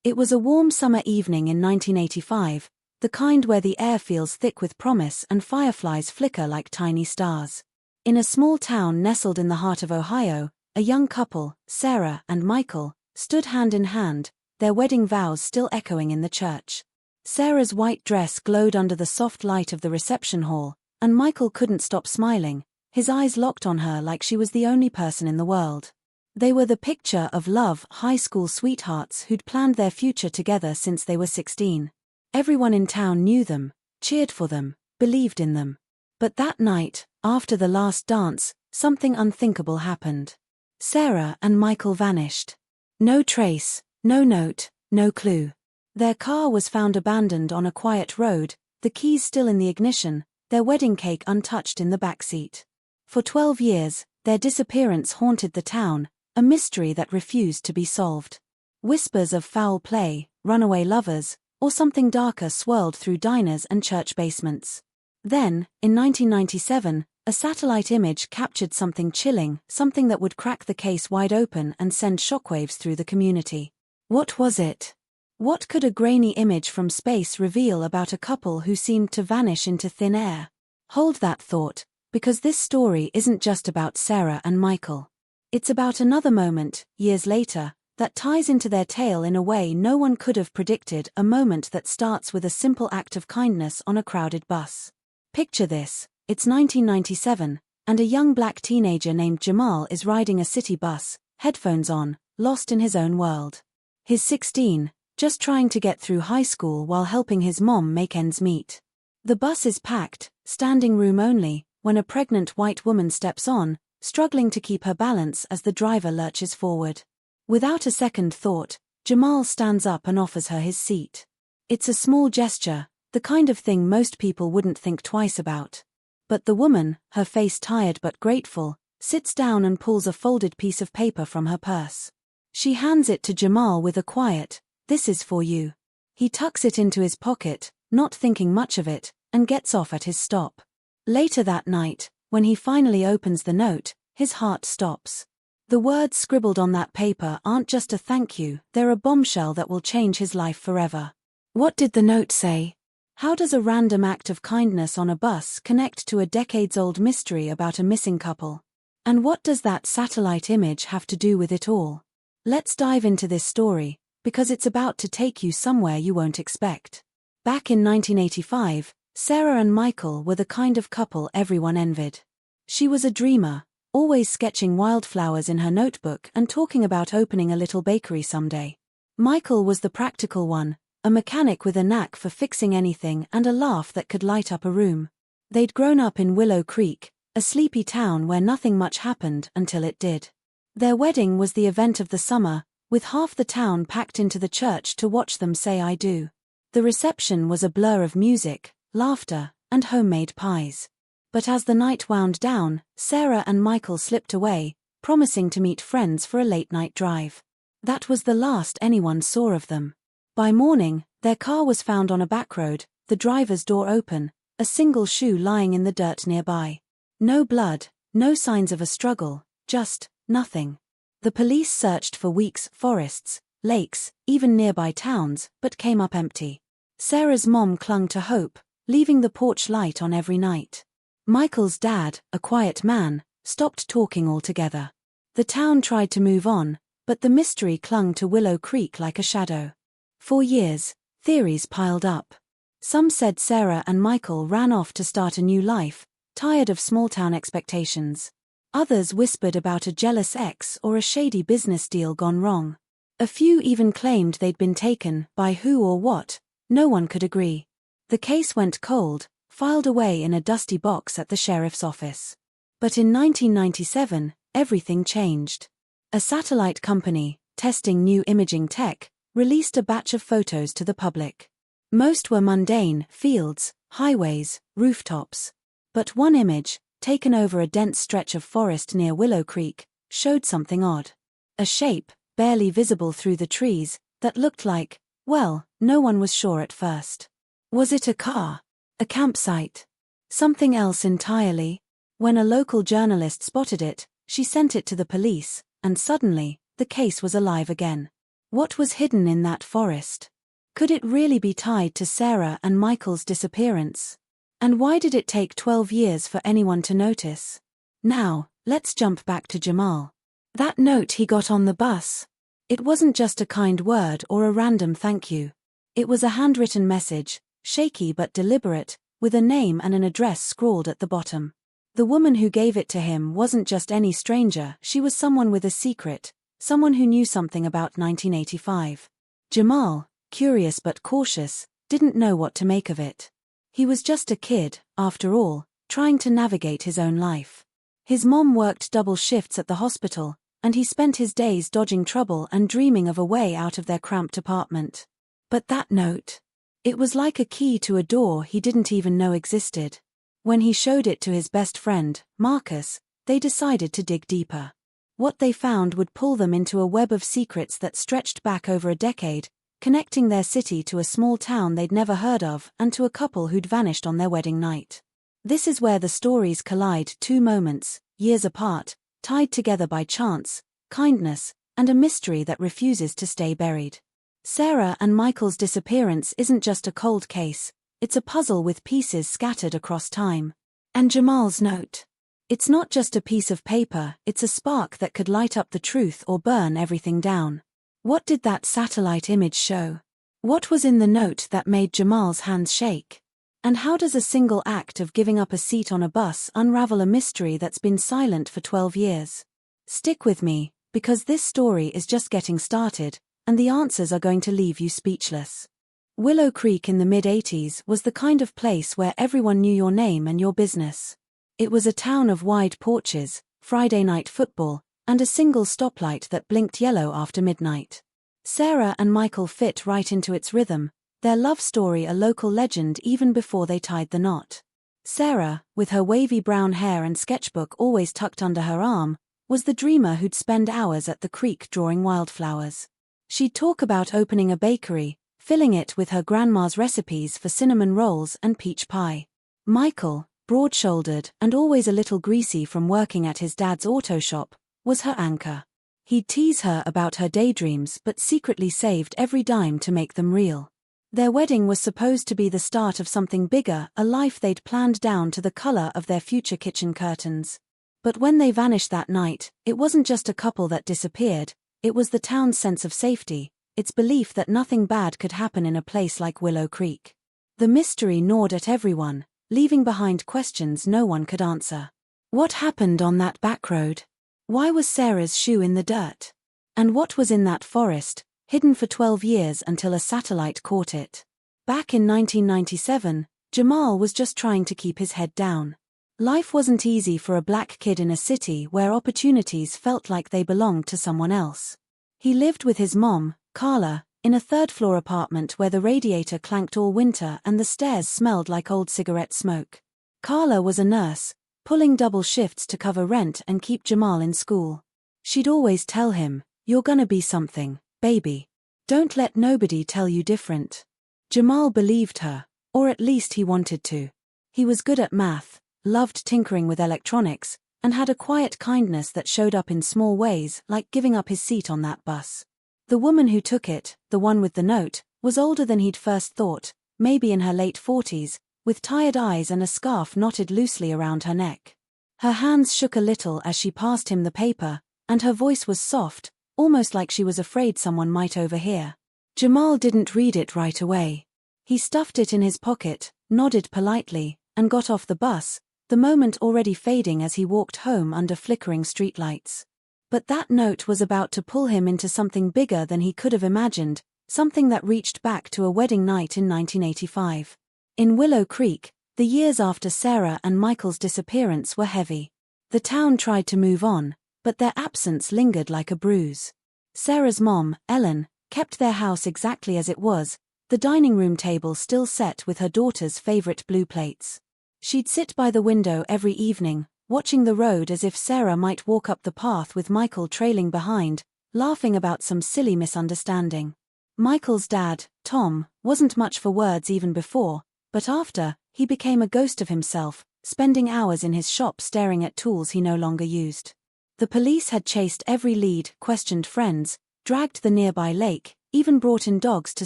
It was a warm summer evening in 1985, the kind where the air feels thick with promise and fireflies flicker like tiny stars. In a small town nestled in the heart of Ohio, a young couple, Sarah and Michael, stood hand in hand, their wedding vows still echoing in the church. Sarah's white dress glowed under the soft light of the reception hall, and Michael couldn't stop smiling, his eyes locked on her like she was the only person in the world. They were the picture of love high school sweethearts who'd planned their future together since they were 16. Everyone in town knew them, cheered for them, believed in them. But that night, after the last dance, something unthinkable happened. Sarah and Michael vanished. No trace, no note, no clue. Their car was found abandoned on a quiet road, the keys still in the ignition, their wedding cake untouched in the back seat. For 12 years, their disappearance haunted the town, a mystery that refused to be solved. Whispers of foul play, runaway lovers, or something darker swirled through diners and church basements. Then, in 1997, a satellite image captured something chilling, something that would crack the case wide open and send shockwaves through the community. What was it? What could a grainy image from space reveal about a couple who seemed to vanish into thin air? Hold that thought, because this story isn't just about Sarah and Michael. It's about another moment, years later, that ties into their tale in a way no one could have predicted, a moment that starts with a simple act of kindness on a crowded bus. Picture this, it's 1997, and a young black teenager named Jamal is riding a city bus, headphones on, lost in his own world. He's 16, just trying to get through high school while helping his mom make ends meet. The bus is packed, standing room only, when a pregnant white woman steps on, struggling to keep her balance as the driver lurches forward. Without a second thought, Jamal stands up and offers her his seat. It's a small gesture, the kind of thing most people wouldn't think twice about. But the woman, her face tired but grateful, sits down and pulls a folded piece of paper from her purse. She hands it to Jamal with a quiet, "This is for you." He tucks it into his pocket, not thinking much of it, and gets off at his stop. Later that night, when he finally opens the note, his heart stops. The words scribbled on that paper aren't just a thank you, they're a bombshell that will change his life forever. What did the note say? How does a random act of kindness on a bus connect to a decades-old mystery about a missing couple? And what does that satellite image have to do with it all? Let's dive into this story, because it's about to take you somewhere you won't expect. Back in 1985, Sarah and Michael were the kind of couple everyone envied. She was a dreamer, always sketching wildflowers in her notebook and talking about opening a little bakery someday. Michael was the practical one, a mechanic with a knack for fixing anything and a laugh that could light up a room. They'd grown up in Willow Creek, a sleepy town where nothing much happened until it did. Their wedding was the event of the summer, with half the town packed into the church to watch them say I do. The reception was a blur of music, laughter, and homemade pies. But as the night wound down, Sarah and Michael slipped away, promising to meet friends for a late-night drive. That was the last anyone saw of them. By morning, their car was found on a back road, the driver's door open, a single shoe lying in the dirt nearby. No blood, no signs of a struggle, just nothing. The police searched for weeks, forests, lakes, even nearby towns, but came up empty. Sarah's mom clung to hope, leaving the porch light on every night. Michael's dad, a quiet man, stopped talking altogether. The town tried to move on, but the mystery clung to Willow Creek like a shadow. For years, theories piled up. Some said Sarah and Michael ran off to start a new life, tired of small-town expectations. Others whispered about a jealous ex or a shady business deal gone wrong. A few even claimed they'd been taken, by who or what, no one could agree. The case went cold, filed away in a dusty box at the sheriff's office. But in 1997, everything changed. A satellite company, testing new imaging tech, released a batch of photos to the public. Most were mundane, fields, highways, rooftops. But one image, taken over a dense stretch of forest near Willow Creek, showed something odd. A shape, barely visible through the trees, that looked like, well, no one was sure at first. Was it a car? A campsite? Something else entirely? When a local journalist spotted it, she sent it to the police, and suddenly, the case was alive again. What was hidden in that forest? Could it really be tied to Sarah and Michael's disappearance? And why did it take 12 years for anyone to notice? Now, let's jump back to Jamal. That note he got on the bus. It wasn't just a kind word or a random thank you. It was a handwritten message, shaky but deliberate, with a name and an address scrawled at the bottom. The woman who gave it to him wasn't just any stranger, she was someone with a secret, someone who knew something about 1985. Jamal, curious but cautious, didn't know what to make of it. He was just a kid, after all, trying to navigate his own life. His mom worked double shifts at the hospital, and he spent his days dodging trouble and dreaming of a way out of their cramped apartment. But that note, it was like a key to a door he didn't even know existed. When he showed it to his best friend, Marcus, they decided to dig deeper. What they found would pull them into a web of secrets that stretched back over a decade, connecting their city to a small town they'd never heard of and to a couple who'd vanished on their wedding night. This is where the stories collide, two moments, years apart, tied together by chance, kindness, and a mystery that refuses to stay buried. Sarah and Michael's disappearance isn't just a cold case, it's a puzzle with pieces scattered across time. And Jamal's note. It's not just a piece of paper, it's a spark that could light up the truth or burn everything down. What did that satellite image show? What was in the note that made Jamal's hands shake? And how does a single act of giving up a seat on a bus unravel a mystery that's been silent for 12 years? Stick with me, because this story is just getting started, and the answers are going to leave you speechless. Willow Creek in the mid-80s was the kind of place where everyone knew your name and your business. It was a town of wide porches, Friday night football, and a single stoplight that blinked yellow after midnight. Sarah and Michael fit right into its rhythm, their love story a local legend even before they tied the knot. Sarah, with her wavy brown hair and sketchbook always tucked under her arm, was the dreamer who'd spend hours at the creek drawing wildflowers. She'd talk about opening a bakery, filling it with her grandma's recipes for cinnamon rolls and peach pie. Michael, broad-shouldered and always a little greasy from working at his dad's auto shop, was her anchor. He'd tease her about her daydreams but secretly saved every dime to make them real. Their wedding was supposed to be the start of something bigger, a life they'd planned down to the color of their future kitchen curtains. But when they vanished that night, it wasn't just a couple that disappeared, it was the town's sense of safety, its belief that nothing bad could happen in a place like Willow Creek. The mystery gnawed at everyone, leaving behind questions no one could answer. What happened on that back road? Why was Sarah's shoe in the dirt? And what was in that forest, hidden for 12 years until a satellite caught it? Back in 1997, Jamal was just trying to keep his head down. Life wasn't easy for a black kid in a city where opportunities felt like they belonged to someone else. He lived with his mom, Carla, in a third-floor apartment where the radiator clanked all winter and the stairs smelled like old cigarette smoke. Carla was a nurse, pulling double shifts to cover rent and keep Jamal in school. She'd always tell him, "You're gonna be something, baby. Don't let nobody tell you different." Jamal believed her, or at least he wanted to. He was good at math, loved tinkering with electronics, and had a quiet kindness that showed up in small ways like giving up his seat on that bus. The woman who took it, the one with the note, was older than he'd first thought, maybe in her late 40s, with tired eyes and a scarf knotted loosely around her neck. Her hands shook a little as she passed him the paper, and her voice was soft, almost like she was afraid someone might overhear. Jamal didn't read it right away. He stuffed it in his pocket, nodded politely, and got off the bus, the moment already fading as he walked home under flickering streetlights. But that note was about to pull him into something bigger than he could have imagined, something that reached back to a wedding night in 1985. In Willow Creek, the years after Sarah and Michael's disappearance were heavy. The town tried to move on, but their absence lingered like a bruise. Sarah's mom, Ellen, kept their house exactly as it was, the dining room table still set with her daughter's favorite blue plates. She'd sit by the window every evening, watching the road as if Sarah might walk up the path with Michael trailing behind, laughing about some silly misunderstanding. Michael's dad, Tom, wasn't much for words even before, but after, he became a ghost of himself, spending hours in his shop staring at tools he no longer used. The police had chased every lead, questioned friends, dragged the nearby lake, even brought in dogs to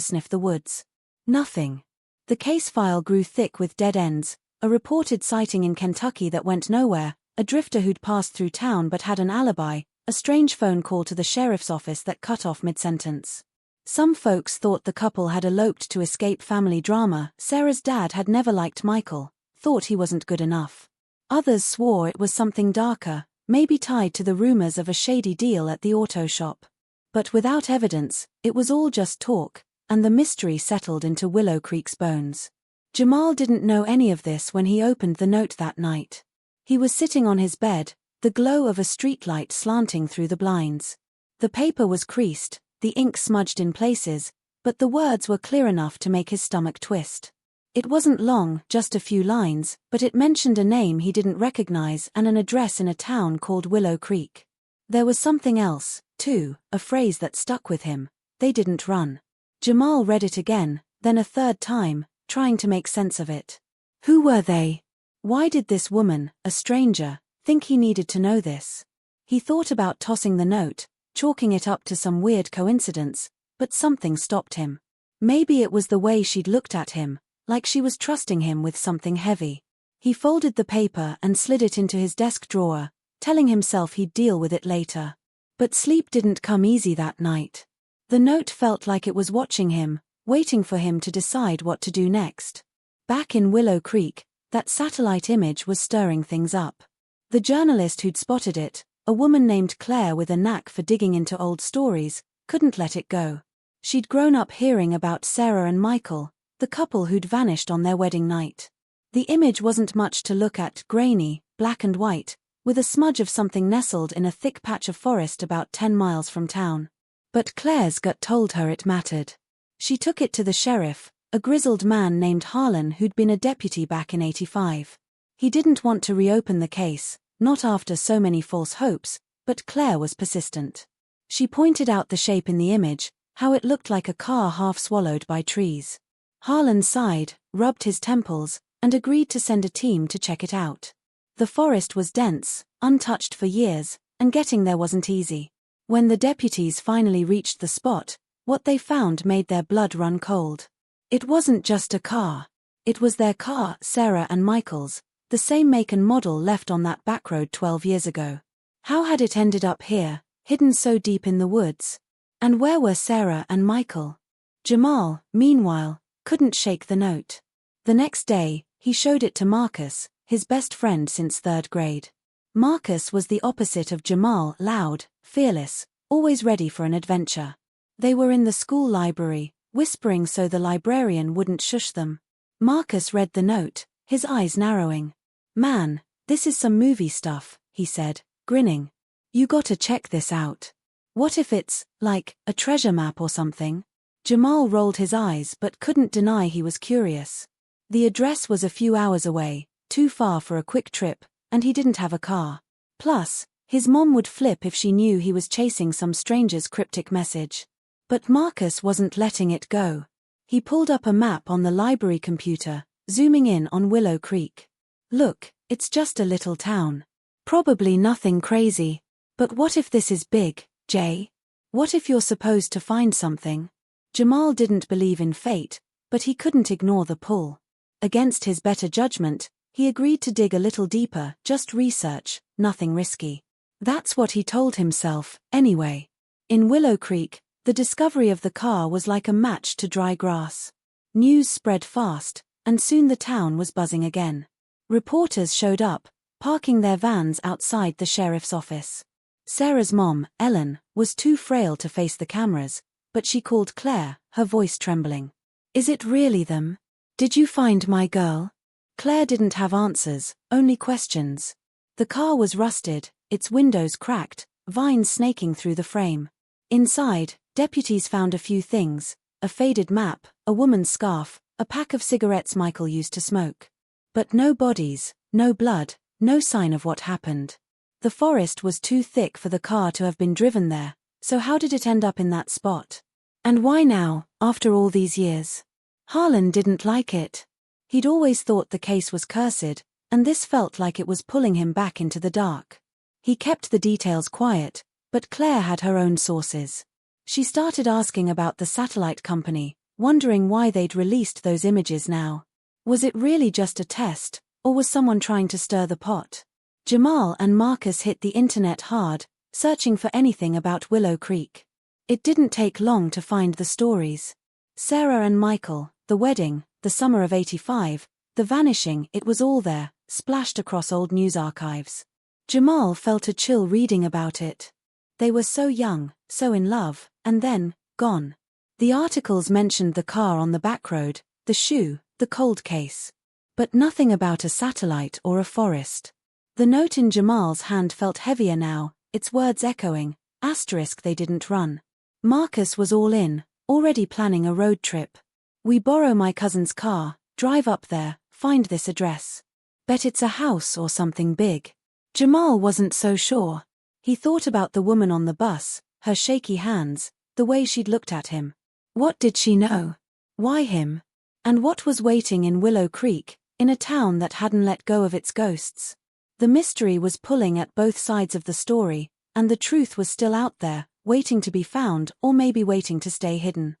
sniff the woods. Nothing. The case file grew thick with dead ends, a reported sighting in Kentucky that went nowhere, a drifter who'd passed through town but had an alibi, a strange phone call to the sheriff's office that cut off mid-sentence. Some folks thought the couple had eloped to escape family drama. Sarah's dad had never liked Michael, thought he wasn't good enough. Others swore it was something darker, maybe tied to the rumors of a shady deal at the auto shop. But without evidence, it was all just talk, and the mystery settled into Willow Creek's bones. Jamal didn't know any of this when he opened the note that night. He was sitting on his bed, the glow of a streetlight slanting through the blinds. The paper was creased, the ink smudged in places, but the words were clear enough to make his stomach twist. It wasn't long, just a few lines, but it mentioned a name he didn't recognize and an address in a town called Willow Creek. There was something else, too, a phrase that stuck with him: they didn't run. Jamal read it again, then a third time, trying to make sense of it. Who were they? Why did this woman, a stranger, think he needed to know this? He thought about tossing the note, chalking it up to some weird coincidence, but something stopped him. Maybe it was the way she'd looked at him, like she was trusting him with something heavy. He folded the paper and slid it into his desk drawer, telling himself he'd deal with it later. But sleep didn't come easy that night. The note felt like it was watching him, waiting for him to decide what to do next. Back in Willow Creek, that satellite image was stirring things up. The journalist who'd spotted it, a woman named Claire with a knack for digging into old stories, couldn't let it go. She'd grown up hearing about Sarah and Michael, the couple who'd vanished on their wedding night. The image wasn't much to look at, grainy, black and white, with a smudge of something nestled in a thick patch of forest about 10 miles from town. But Claire's gut told her it mattered. She took it to the sheriff, a grizzled man named Harlan who'd been a deputy back in '85. He didn't want to reopen the case, not after so many false hopes, but Claire was persistent. She pointed out the shape in the image, how it looked like a car half swallowed by trees. Harlan sighed, rubbed his temples, and agreed to send a team to check it out. The forest was dense, untouched for years, and getting there wasn't easy. When the deputies finally reached the spot, what they found made their blood run cold. It wasn't just a car. It was their car, Sarah and Michael's, the same make and model left on that back road 12 years ago. How had it ended up here, hidden so deep in the woods? And where were Sarah and Michael? Jamal, meanwhile, couldn't shake the note. The next day, he showed it to Marcus, his best friend since 3rd grade. Marcus was the opposite of Jamal, loud, fearless, always ready for an adventure. They were in the school library, whispering so the librarian wouldn't shush them. Marcus read the note, his eyes narrowing. "Man, this is some movie stuff," he said, grinning. "You gotta check this out. What if it's, like, a treasure map or something?" Jamal rolled his eyes but couldn't deny he was curious. The address was a few hours away, too far for a quick trip, and he didn't have a car. Plus, his mom would flip if she knew he was chasing some stranger's cryptic message. But Marcus wasn't letting it go. He pulled up a map on the library computer, zooming in on Willow Creek. "Look, it's just a little town. Probably nothing crazy. But what if this is big, Jay? What if you're supposed to find something?" Jamal didn't believe in fate, but he couldn't ignore the pull. Against his better judgment, he agreed to dig a little deeper, just research, nothing risky. That's what he told himself, anyway. In Willow Creek, the discovery of the car was like a match to dry grass. News spread fast, and soon the town was buzzing again. Reporters showed up, parking their vans outside the sheriff's office. Sarah's mom, Ellen, was too frail to face the cameras, but she called Claire, her voice trembling. "Is it really them? Did you find my girl?" Claire didn't have answers, only questions. The car was rusted, its windows cracked, vines snaking through the frame. Inside, deputies found a few things: a faded map, a woman's scarf, a pack of cigarettes Michael used to smoke. But no bodies, no blood, no sign of what happened. The forest was too thick for the car to have been driven there, so how did it end up in that spot? And why now, after all these years? Harlan didn't like it. He'd always thought the case was cursed, and this felt like it was pulling him back into the dark. He kept the details quiet, but Claire had her own sources. She started asking about the satellite company, wondering why they'd released those images now. Was it really just a test, or was someone trying to stir the pot? Jamal and Marcus hit the internet hard, searching for anything about Willow Creek. It didn't take long to find the stories. Sarah and Michael, the wedding, the summer of '85, the vanishing, it was all there, splashed across old news archives. Jamal felt a chill reading about it. They were so young, so in love, and then, gone. The articles mentioned the car on the back road, the shoe, the cold case. But nothing about a satellite or a forest. The note in Jamal's hand felt heavier now, its words echoing, asterisk they didn't run. Marcus was all in, already planning a road trip. We borrow my cousin's car, drive up there, find this address. Bet it's a house or something big. Jamal wasn't so sure. He thought about the woman on the bus, her shaky hands, the way she'd looked at him. What did she know? Why him? And what was waiting in Willow Creek, in a town that hadn't let go of its ghosts? The mystery was pulling at both sides of the story, and the truth was still out there, waiting to be found or maybe waiting to stay hidden.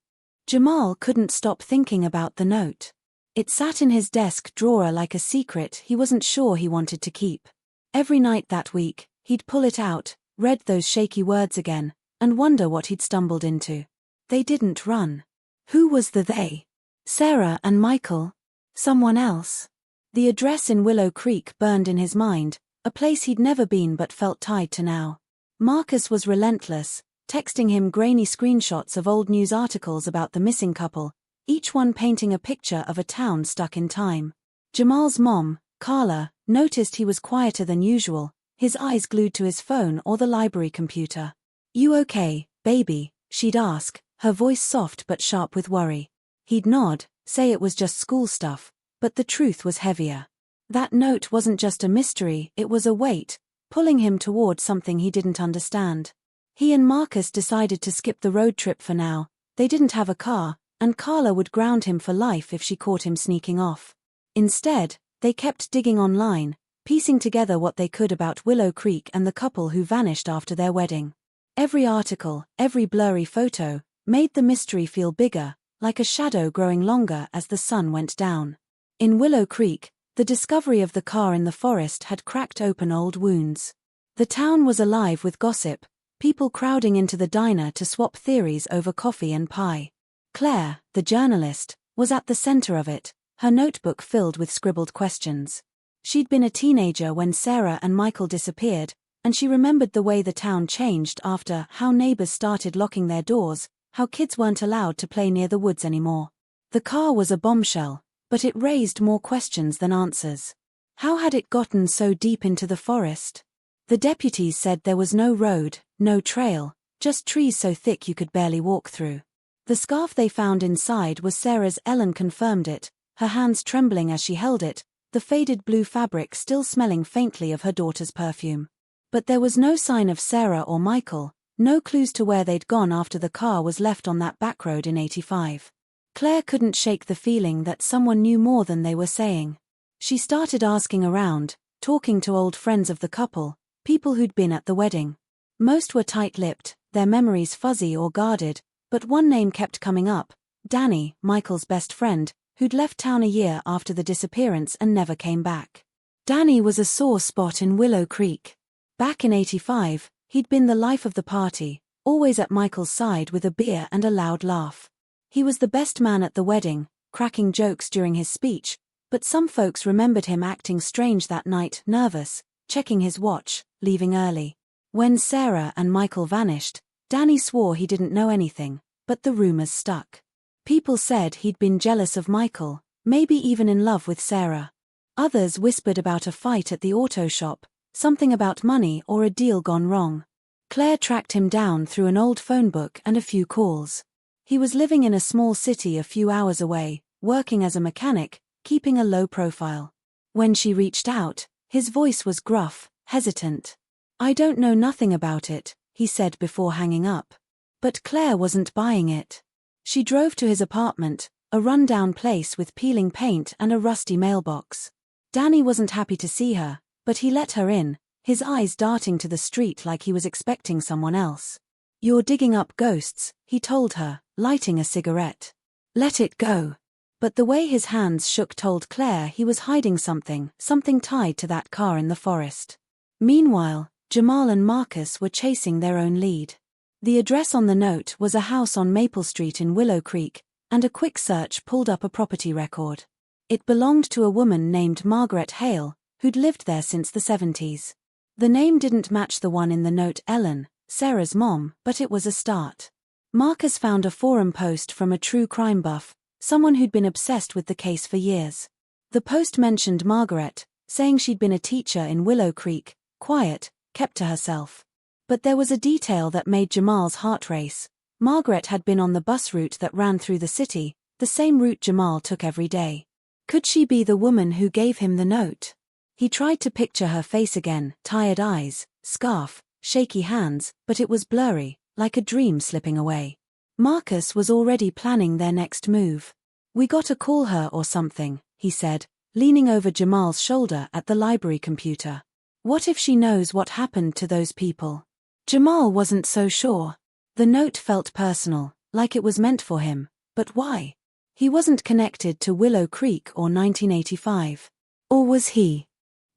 Jamal couldn't stop thinking about the note. It sat in his desk drawer like a secret he wasn't sure he wanted to keep. Every night that week, he'd pull it out, read those shaky words again, and wonder what he'd stumbled into. They didn't run. Who was the they? Sarah and Michael? Someone else? The address in Willow Creek burned in his mind, a place he'd never been but felt tied to now. Marcus was relentless, texting him grainy screenshots of old news articles about the missing couple, each one painting a picture of a town stuck in time. Jamal's mom, Carla, noticed he was quieter than usual, his eyes glued to his phone or the library computer. "You okay, baby?" she'd ask, her voice soft but sharp with worry. He'd nod, say it was just school stuff, but the truth was heavier. That note wasn't just a mystery, it was a weight, pulling him toward something he didn't understand. He and Marcus decided to skip the road trip for now. They didn't have a car, and Carla would ground him for life if she caught him sneaking off. Instead, they kept digging online, piecing together what they could about Willow Creek and the couple who vanished after their wedding. Every article, every blurry photo, made the mystery feel bigger, like a shadow growing longer as the sun went down. In Willow Creek, the discovery of the car in the forest had cracked open old wounds. The town was alive with gossip, people crowding into the diner to swap theories over coffee and pie. Claire, the journalist, was at the center of it, her notebook filled with scribbled questions. She'd been a teenager when Sarah and Michael disappeared, and she remembered the way the town changed after, how neighbors started locking their doors, how kids weren't allowed to play near the woods anymore. The car was a bombshell, but it raised more questions than answers. How had it gotten so deep into the forest? The deputies said there was no road, no trail, just trees so thick you could barely walk through. The scarf they found inside was Sarah's. Ellen confirmed it, her hands trembling as she held it, the faded blue fabric still smelling faintly of her daughter's perfume. But there was no sign of Sarah or Michael, no clues to where they'd gone after the car was left on that back road in '85. Claire couldn't shake the feeling that someone knew more than they were saying. She started asking around, talking to old friends of the couple, people who'd been at the wedding. Most were tight-lipped, their memories fuzzy or guarded, but one name kept coming up, Danny, Michael's best friend, who'd left town a year after the disappearance and never came back. Danny was a sore spot in Willow Creek. Back in '85, he'd been the life of the party, always at Michael's side with a beer and a loud laugh. He was the best man at the wedding, cracking jokes during his speech, but some folks remembered him acting strange that night, nervous, checking his watch, leaving early. When Sarah and Michael vanished, Danny swore he didn't know anything, but the rumors stuck. People said he'd been jealous of Michael, maybe even in love with Sarah. Others whispered about a fight at the auto shop, something about money or a deal gone wrong. Claire tracked him down through an old phone book and a few calls. He was living in a small city a few hours away, working as a mechanic, keeping a low profile. When she reached out, his voice was gruff, hesitant. "I don't know nothing about it," he said before hanging up. But Claire wasn't buying it. She drove to his apartment, a run-down place with peeling paint and a rusty mailbox. Danny wasn't happy to see her, but he let her in, his eyes darting to the street like he was expecting someone else. "You're digging up ghosts," he told her, lighting a cigarette. "Let it go." But the way his hands shook told Claire he was hiding something tied to that car in the forest. Meanwhile, Jamal and Marcus were chasing their own lead. The address on the note was a house on Maple Street in Willow Creek, and a quick search pulled up a property record. It belonged to a woman named Margaret Hale, who'd lived there since the 70s. The name didn't match the one in the note Ellen, Sarah's mom, but it was a start. Marcus found a forum post from a true crime buff, someone who'd been obsessed with the case for years. The post mentioned Margaret, saying she'd been a teacher in Willow Creek, quiet, kept to herself. But there was a detail that made Jamal's heart race. Margaret had been on the bus route that ran through the city, the same route Jamal took every day. Could she be the woman who gave him the note? He tried to picture her face again, tired eyes, scarf, shaky hands, but it was blurry, like a dream slipping away. Marcus was already planning their next move. "We gotta call her or something," he said, leaning over Jamal's shoulder at the library computer. "What if she knows what happened to those people?" Jamal wasn't so sure. The note felt personal, like it was meant for him, but why? He wasn't connected to Willow Creek or 1985. Or was he?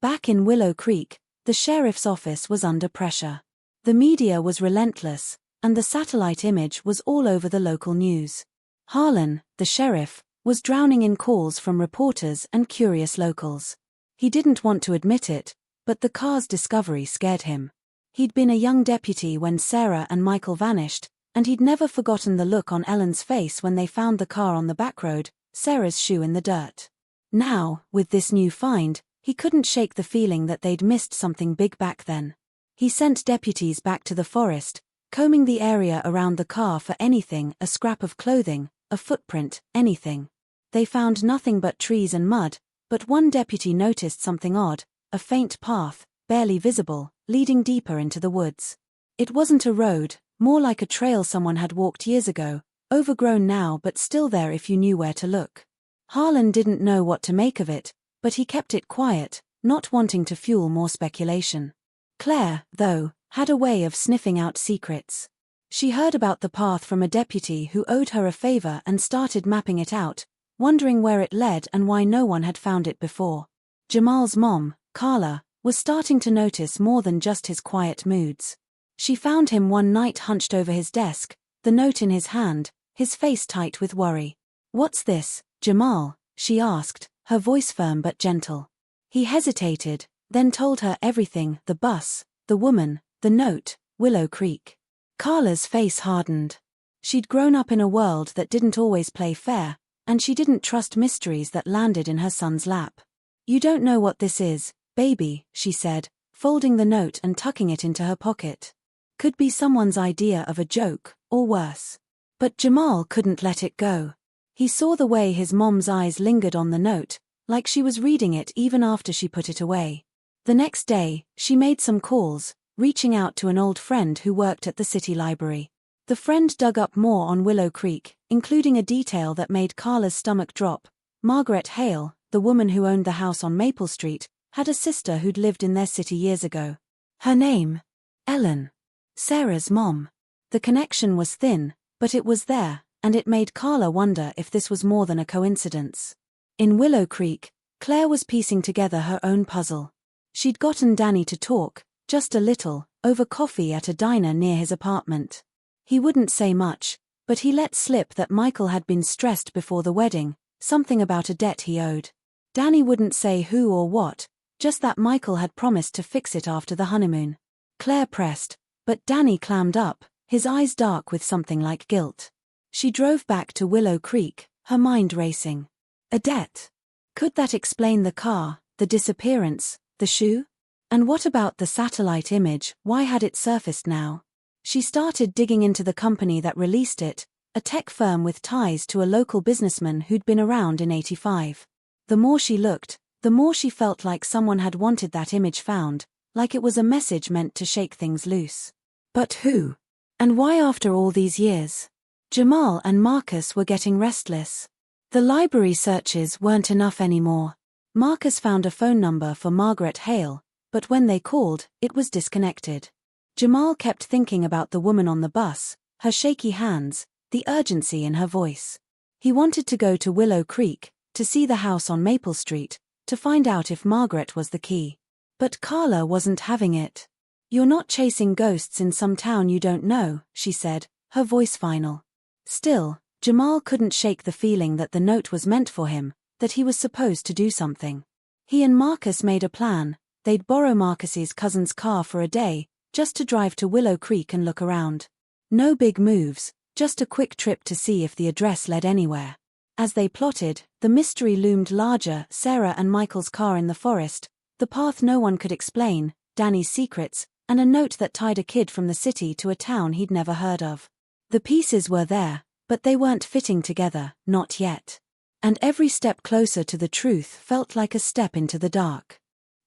Back in Willow Creek, the sheriff's office was under pressure. The media was relentless, and the satellite image was all over the local news. Harlan, the sheriff, was drowning in calls from reporters and curious locals. He didn't want to admit it, but the car's discovery scared him. He'd been a young deputy when Sarah and Michael vanished, and he'd never forgotten the look on Ellen's face when they found the car on the back road, Sarah's shoe in the dirt. Now, with this new find, he couldn't shake the feeling that they'd missed something big back then. He sent deputies back to the forest, combing the area around the car for anything, a scrap of clothing, a footprint, anything. They found nothing but trees and mud, but one deputy noticed something odd, a faint path, barely visible, leading deeper into the woods. It wasn't a road, more like a trail someone had walked years ago, overgrown now but still there if you knew where to look. Harlan didn't know what to make of it, but he kept it quiet, not wanting to fuel more speculation. Claire, though, had a way of sniffing out secrets. She heard about the path from a deputy who owed her a favor and started mapping it out, wondering where it led and why no one had found it before. Jamal's mom, Carla, was starting to notice more than just his quiet moods. She found him one night hunched over his desk, the note in his hand, his face tight with worry. "What's this, Jamal?" she asked, her voice firm but gentle. He hesitated, then told her everything: the bus, the woman, the note, Willow Creek. Carla's face hardened. She'd grown up in a world that didn't always play fair, and she didn't trust mysteries that landed in her son's lap. "You don't know what this is, baby," she said, folding the note and tucking it into her pocket. Could be someone's idea of a joke, or worse. But Jamal couldn't let it go. He saw the way his mom's eyes lingered on the note, like she was reading it even after she put it away. The next day, she made some calls, reaching out to an old friend who worked at the city library. The friend dug up more on Willow Creek, including a detail that made Carla's stomach drop. Margaret Hale, the woman who owned the house on Maple Street, had a sister who'd lived in their city years ago. Her name? Ellen. Sarah's mom. The connection was thin, but it was there, and it made Carla wonder if this was more than a coincidence. In Willow Creek, Claire was piecing together her own puzzle. She'd gotten Danny to talk, just a little, over coffee at a diner near his apartment. He wouldn't say much, but he let slip that Michael had been stressed before the wedding, something about a debt he owed. Danny wouldn't say who or what, just that Michael had promised to fix it after the honeymoon. Claire pressed, but Danny clammed up, his eyes dark with something like guilt. She drove back to Willow Creek, her mind racing. A debt? Could that explain the car, the disappearance, the shoe? And what about the satellite image? Why had it surfaced now? She started digging into the company that released it, a tech firm with ties to a local businessman who'd been around in '85. The more she looked, the more she felt like someone had wanted that image found, like it was a message meant to shake things loose. But who? And why after all these years? Jamal and Marcus were getting restless. The library searches weren't enough anymore. Marcus found a phone number for Margaret Hale, but when they called, it was disconnected. Jamal kept thinking about the woman on the bus, her shaky hands, the urgency in her voice. He wanted to go to Willow Creek, to see the house on Maple Street, to find out if Margaret was the key. But Carla wasn't having it. "You're not chasing ghosts in some town you don't know," she said, her voice final. Still, Jamal couldn't shake the feeling that the note was meant for him, that he was supposed to do something. He and Marcus made a plan. They'd borrow Marcus's cousin's car for a day, just to drive to Willow Creek and look around. No big moves, just a quick trip to see if the address led anywhere. As they plotted, the mystery loomed larger: Sarah and Michael's car in the forest, the path no one could explain, Danny's secrets, and a note that tied a kid from the city to a town he'd never heard of. The pieces were there, but they weren't fitting together, not yet. And every step closer to the truth felt like a step into the dark.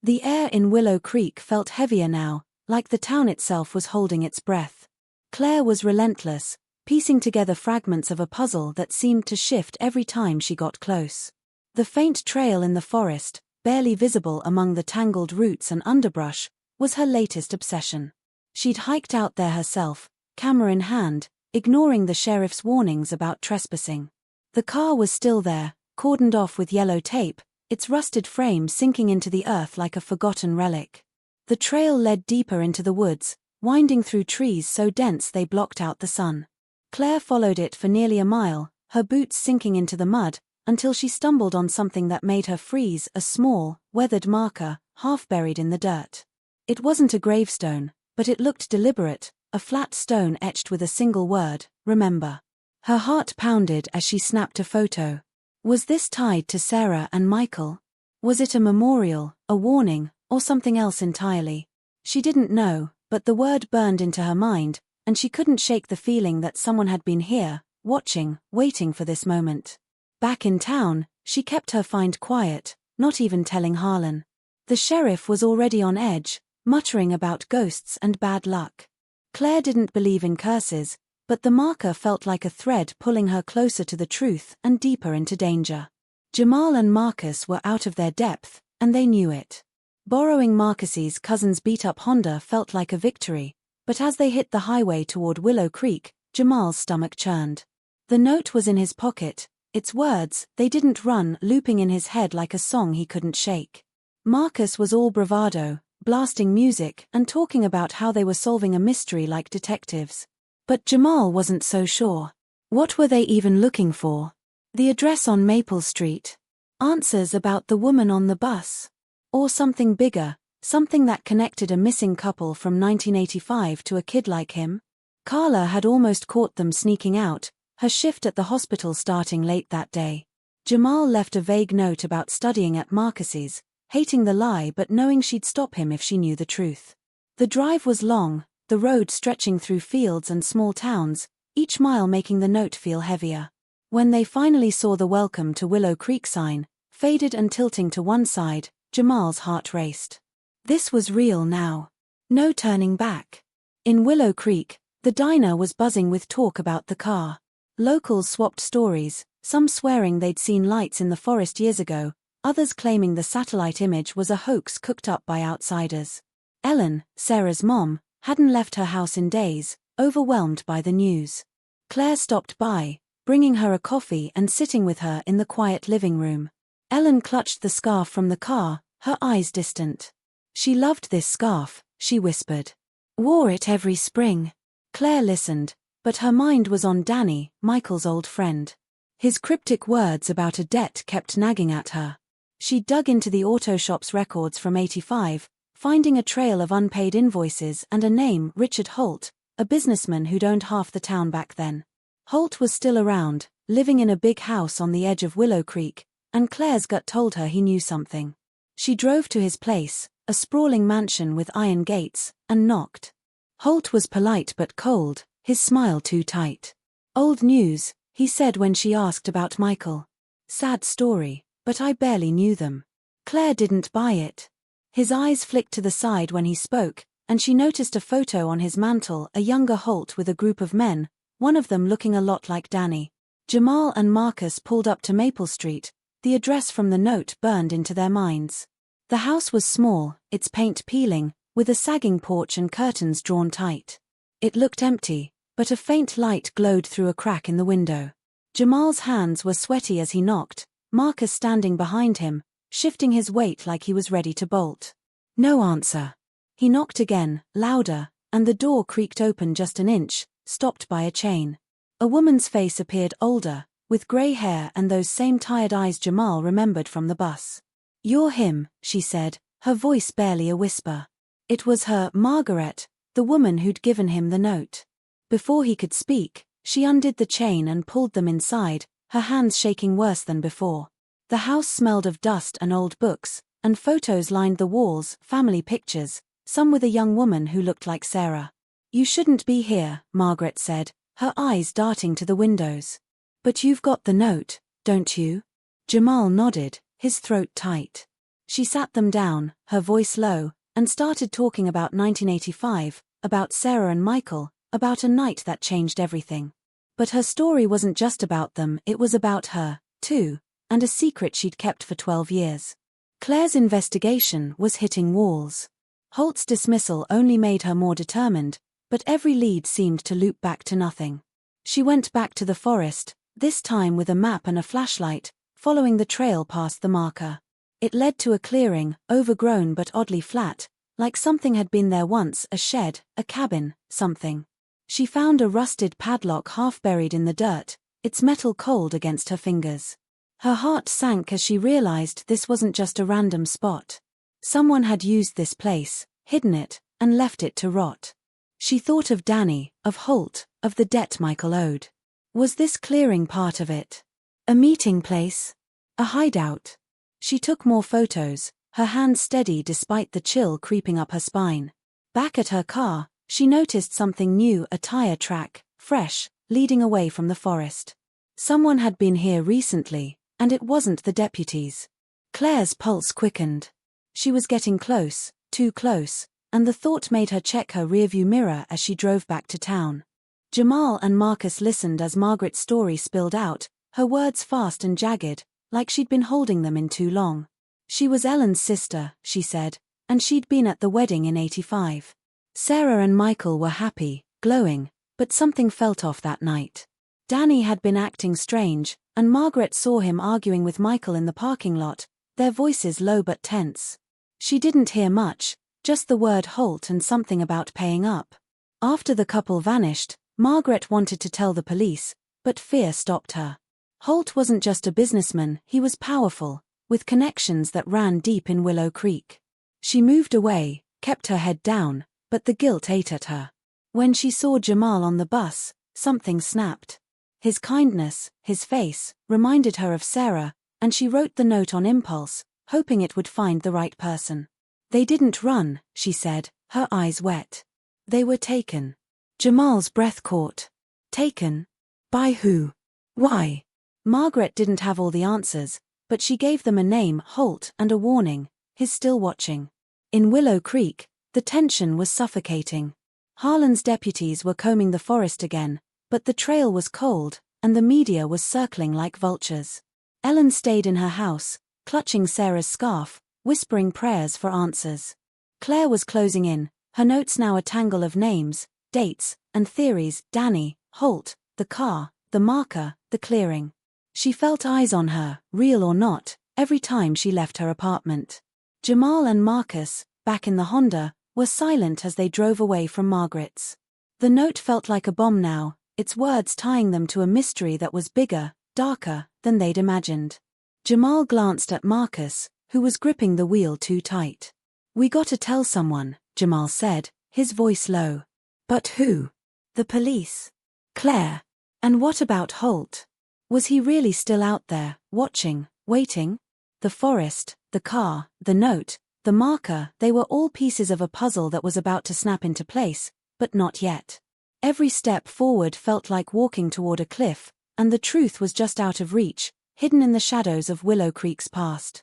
The air in Willow Creek felt heavier now, like the town itself was holding its breath. Claire was relentless, piecing together fragments of a puzzle that seemed to shift every time she got close. The faint trail in the forest, barely visible among the tangled roots and underbrush, was her latest obsession. She'd hiked out there herself, camera in hand, ignoring the sheriff's warnings about trespassing. The car was still there, cordoned off with yellow tape, its rusted frame sinking into the earth like a forgotten relic. The trail led deeper into the woods, winding through trees so dense they blocked out the sun. Claire followed it for nearly a mile, her boots sinking into the mud, until she stumbled on something that made her freeze: a small, weathered marker, half buried in the dirt. It wasn't a gravestone, but it looked deliberate, a flat stone etched with a single word: remember. Her heart pounded as she snapped a photo. Was this tied to Sarah and Michael? Was it a memorial, a warning, or something else entirely? She didn't know, but the word burned into her mind, and she couldn't shake the feeling that someone had been here, watching, waiting for this moment. Back in town, she kept her find quiet, not even telling Harlan. The sheriff was already on edge, muttering about ghosts and bad luck. Claire didn't believe in curses, but the marker felt like a thread pulling her closer to the truth and deeper into danger. Jamal and Marcus were out of their depth, and they knew it. Borrowing Marcus's cousin's beat-up Honda felt like a victory, but as they hit the highway toward Willow Creek, Jamal's stomach churned. The note was in his pocket, its words, they didn't run, looping in his head like a song he couldn't shake. Marcus was all bravado, blasting music and talking about how they were solving a mystery like detectives. But Jamal wasn't so sure. What were they even looking for? The address on Maple Street? Answers about the woman on the bus? Or something bigger, something that connected a missing couple from 1985 to a kid like him? Carla had almost caught them sneaking out, her shift at the hospital starting late that day. Jamal left a vague note about studying at Marcus's, hating the lie but knowing she'd stop him if she knew the truth. The drive was long, the road stretching through fields and small towns, each mile making the note feel heavier. When they finally saw the Welcome to Willow Creek sign, faded and tilting to one side, Jamal's heart raced. This was real now. No turning back. In Willow Creek, the diner was buzzing with talk about the car. Locals swapped stories, some swearing they'd seen lights in the forest years ago, others claiming the satellite image was a hoax cooked up by outsiders. Ellen, Sarah's mom, hadn't left her house in days, overwhelmed by the news. Claire stopped by, bringing her a coffee and sitting with her in the quiet living room. Ellen clutched the scarf from the car, her eyes distant. She loved this scarf, she whispered. Wore it every spring. Claire listened, but her mind was on Danny, Michael's old friend. His cryptic words about a debt kept nagging at her. She dug into the auto shop's records from '85, finding a trail of unpaid invoices and a name: Richard Holt, a businessman who'd owned half the town back then. Holt was still around, living in a big house on the edge of Willow Creek, and Claire's gut told her he knew something. She drove to his place, a sprawling mansion with iron gates, and knocked. Holt was polite but cold, his smile too tight. Old news, he said when she asked about Michael. Sad story, but I barely knew them. Claire didn't buy it. His eyes flicked to the side when he spoke, and she noticed a photo on his mantle: a younger Holt with a group of men, one of them looking a lot like Danny. Jamal and Marcus pulled up to Maple Street, the address from the note burned into their minds. The house was small, its paint peeling, with a sagging porch and curtains drawn tight. It looked empty, but a faint light glowed through a crack in the window. Jamal's hands were sweaty as he knocked, Marcus standing behind him, shifting his weight like he was ready to bolt. No answer. He knocked again, louder, and the door creaked open just an inch, stopped by a chain. A woman's face appeared older, with grey hair and those same tired eyes Jamal remembered from the bus. "You're him," she said, her voice barely a whisper. It was her, Margaret, the woman who'd given him the note. Before he could speak, she undid the chain and pulled them inside, her hands shaking worse than before. The house smelled of dust and old books, and photos lined the walls, family pictures, some with a young woman who looked like Sarah. "You shouldn't be here," Margaret said, her eyes darting to the windows. "But you've got the note, don't you?" Jamal nodded, his throat tight. She sat them down, her voice low, and started talking about 1985, about Sarah and Michael, about a night that changed everything. But her story wasn't just about them, it was about her, too, and a secret she'd kept for 12 years. Claire's investigation was hitting walls. Holt's dismissal only made her more determined, but every lead seemed to loop back to nothing. She went back to the forest, this time with a map and a flashlight, following the trail past the marker. It led to a clearing, overgrown but oddly flat, like something had been there once, a shed, a cabin, something. She found a rusted padlock half buried in the dirt, its metal cold against her fingers. Her heart sank as she realized this wasn't just a random spot. Someone had used this place, hidden it, and left it to rot. She thought of Danny, of Holt, of the debt Michael owed. Was this clearing part of it? A meeting place? A hideout? She took more photos, her hands steady despite the chill creeping up her spine. Back at her car, she noticed something new, a tire track, fresh, leading away from the forest. Someone had been here recently, and it wasn't the deputies. Claire's pulse quickened. She was getting close, too close, and the thought made her check her rearview mirror as she drove back to town. Jamal and Marcus listened as Margaret's story spilled out, her words fast and jagged, like she'd been holding them in too long. She was Ellen's sister, she said, and she'd been at the wedding in '85. Sarah and Michael were happy, glowing, but something felt off that night. Danny had been acting strange, and Margaret saw him arguing with Michael in the parking lot, their voices low but tense. She didn't hear much, just the word Holt and something about paying up. After the couple vanished, Margaret wanted to tell the police, but fear stopped her. Holt wasn't just a businessman, he was powerful, with connections that ran deep in Willow Creek. She moved away, kept her head down, but the guilt ate at her. When she saw Jamal on the bus, something snapped. His kindness, his face, reminded her of Sarah, and she wrote the note on impulse, hoping it would find the right person. "They didn't run," she said, her eyes wet. "They were taken." Jamal's breath caught. Taken? By who? Why? Margaret didn't have all the answers, but she gave them a name, Holt, and a warning: he's still watching. In Willow Creek, the tension was suffocating. Harlan's deputies were combing the forest again, but the trail was cold, and the media was circling like vultures. Ellen stayed in her house, clutching Sarah's scarf, whispering prayers for answers. Claire was closing in, her notes now a tangle of names, dates, and theories: Danny, Holt, the car, the marker, the clearing. She felt eyes on her, real or not, every time she left her apartment. Jamal and Marcus, back in the Honda, were silent as they drove away from Margaret's. The note felt like a bomb now, its words tying them to a mystery that was bigger, darker, than they'd imagined. Jamal glanced at Marcus, who was gripping the wheel too tight. "We gotta tell someone," Jamal said, his voice low. "But who?" "The police." "Claire. And what about Holt? Was he really still out there, watching, waiting?" The forest, the car, the note, the marker, they were all pieces of a puzzle that was about to snap into place, but not yet. Every step forward felt like walking toward a cliff, and the truth was just out of reach, hidden in the shadows of Willow Creek's past.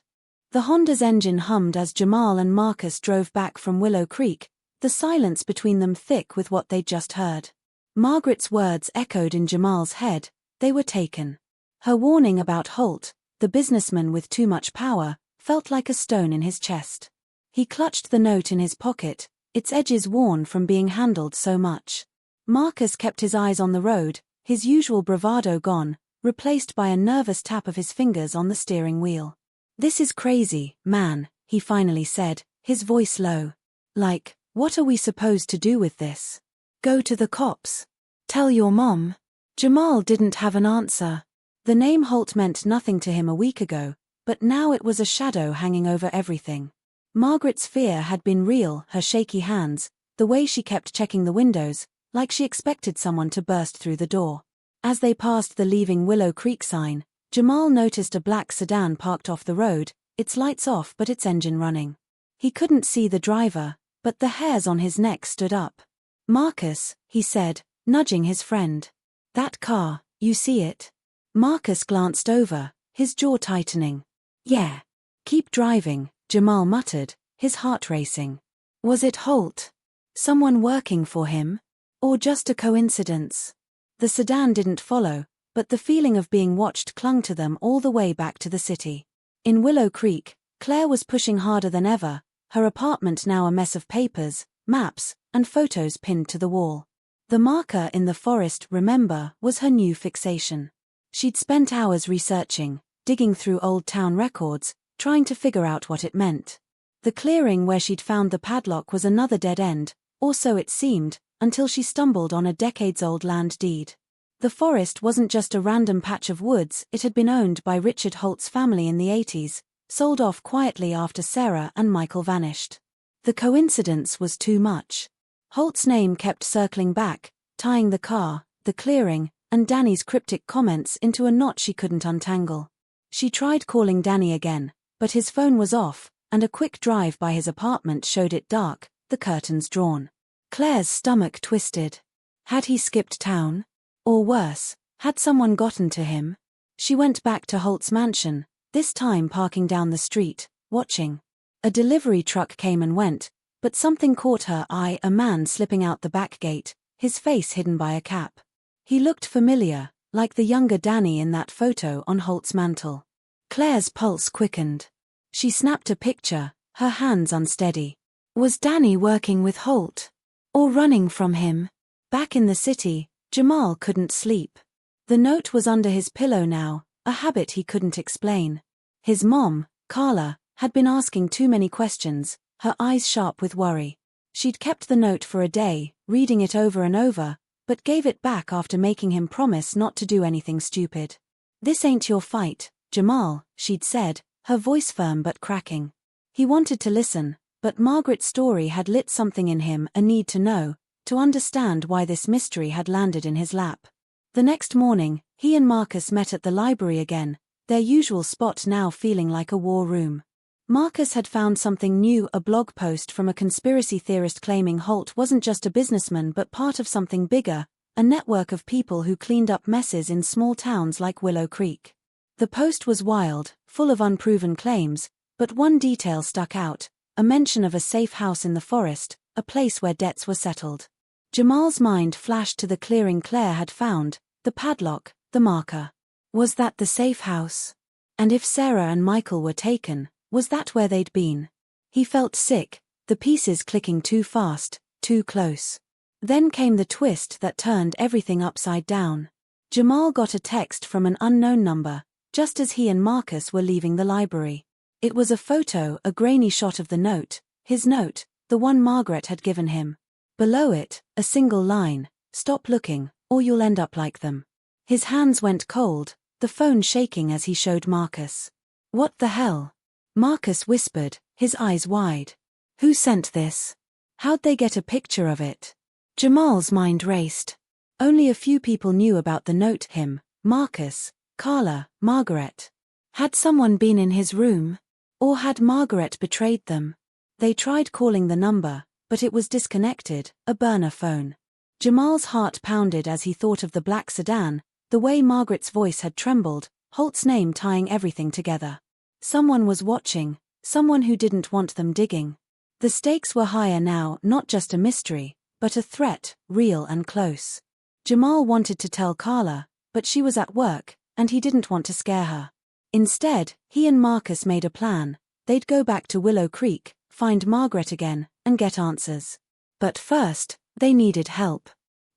The Honda's engine hummed as Jamal and Marcus drove back from Willow Creek, the silence between them thick with what they'd just heard. Margaret's words echoed in Jamal's head: they were taken. Her warning about Holt, the businessman with too much power, felt like a stone in his chest. He clutched the note in his pocket, its edges worn from being handled so much. Marcus kept his eyes on the road, his usual bravado gone, replaced by a nervous tap of his fingers on the steering wheel. "This is crazy, man," he finally said, his voice low. "Like, what are we supposed to do with this? Go to the cops? Tell your mom?" Jamal didn't have an answer. The name Holt meant nothing to him a week ago, but now it was a shadow hanging over everything. Margaret's fear had been real, her shaky hands, the way she kept checking the windows, like she expected someone to burst through the door. As they passed the Leaving Willow Creek sign, Jamal noticed a black sedan parked off the road, its lights off but its engine running. He couldn't see the driver, but the hairs on his neck stood up. "Marcus," he said, nudging his friend. "That car, you see it?" Marcus glanced over, his jaw tightening. "Yeah. Keep driving," Jamal muttered, his heart racing. Was it Holt? Someone working for him? Or just a coincidence? The sedan didn't follow, but the feeling of being watched clung to them all the way back to the city. In Willow Creek, Claire was pushing harder than ever, her apartment now a mess of papers, maps, and photos pinned to the wall. The marker in the forest, remember, was her new fixation. She'd spent hours researching, digging through old town records, trying to figure out what it meant. The clearing where she'd found the padlock was another dead end, or so it seemed, until she stumbled on a decades-old land deed. The forest wasn't just a random patch of woods, it had been owned by Richard Holt's family in the 80s, sold off quietly after Sarah and Michael vanished. The coincidence was too much. Holt's name kept circling back, tying the car, the clearing, and Danny's cryptic comments into a knot she couldn't untangle. She tried calling Danny again, but his phone was off, and a quick drive by his apartment showed it dark, the curtains drawn. Claire's stomach twisted. Had he skipped town? Or worse, had someone gotten to him? She went back to Holt's mansion, this time parking down the street, watching. A delivery truck came and went, but something caught her eye, a man slipping out the back gate, his face hidden by a cap. He looked familiar, like the younger Danny in that photo on Holt's mantle. Claire's pulse quickened. She snapped a picture, her hands unsteady. Was Danny working with Holt? Or running from him? Back in the city, Jamal couldn't sleep. The note was under his pillow now, a habit he couldn't explain. His mom, Carla, had been asking too many questions, her eyes sharp with worry. She'd kept the note for a day, reading it over and over, but gave it back after making him promise not to do anything stupid. "This ain't your fight, Jamal," she'd said, her voice firm but cracking. He wanted to listen, but Margaret's story had lit something in him, a need to know, to understand why this mystery had landed in his lap. The next morning, he and Marcus met at the library again, their usual spot now feeling like a war room. Marcus had found something new, a blog post from a conspiracy theorist claiming Holt wasn't just a businessman but part of something bigger, a network of people who cleaned up messes in small towns like Willow Creek. The post was wild, full of unproven claims, but one detail stuck out, a mention of a safe house in the forest, a place where debts were settled. Jamal's mind flashed to the clearing Claire had found, the padlock, the marker. Was that the safe house? And if Sarah and Michael were taken, was that where they'd been? He felt sick, the pieces clicking too fast, too close. Then came the twist that turned everything upside down. Jamal got a text from an unknown number, just as he and Marcus were leaving the library. It was a photo, a grainy shot of the note, his note, the one Margaret had given him. Below it, a single line, "Stop looking, or you'll end up like them." His hands went cold, the phone shaking as he showed Marcus. "What the hell?" Marcus whispered, his eyes wide. "Who sent this? How'd they get a picture of it?" Jamal's mind raced. Only a few people knew about the note, him, Marcus, Carla, Margaret. Had someone been in his room? Or had Margaret betrayed them? They tried calling the number, but it was disconnected, a burner phone. Jamal's heart pounded as he thought of the black sedan, the way Margaret's voice had trembled, Holt's name tying everything together. Someone was watching, someone who didn't want them digging. The stakes were higher now, not just a mystery, but a threat, real and close. Jamal wanted to tell Carla, but she was at work, and he didn't want to scare her. Instead, he and Marcus made a plan. They'd go back to Willow Creek, find Margaret again, and get answers. But first, they needed help.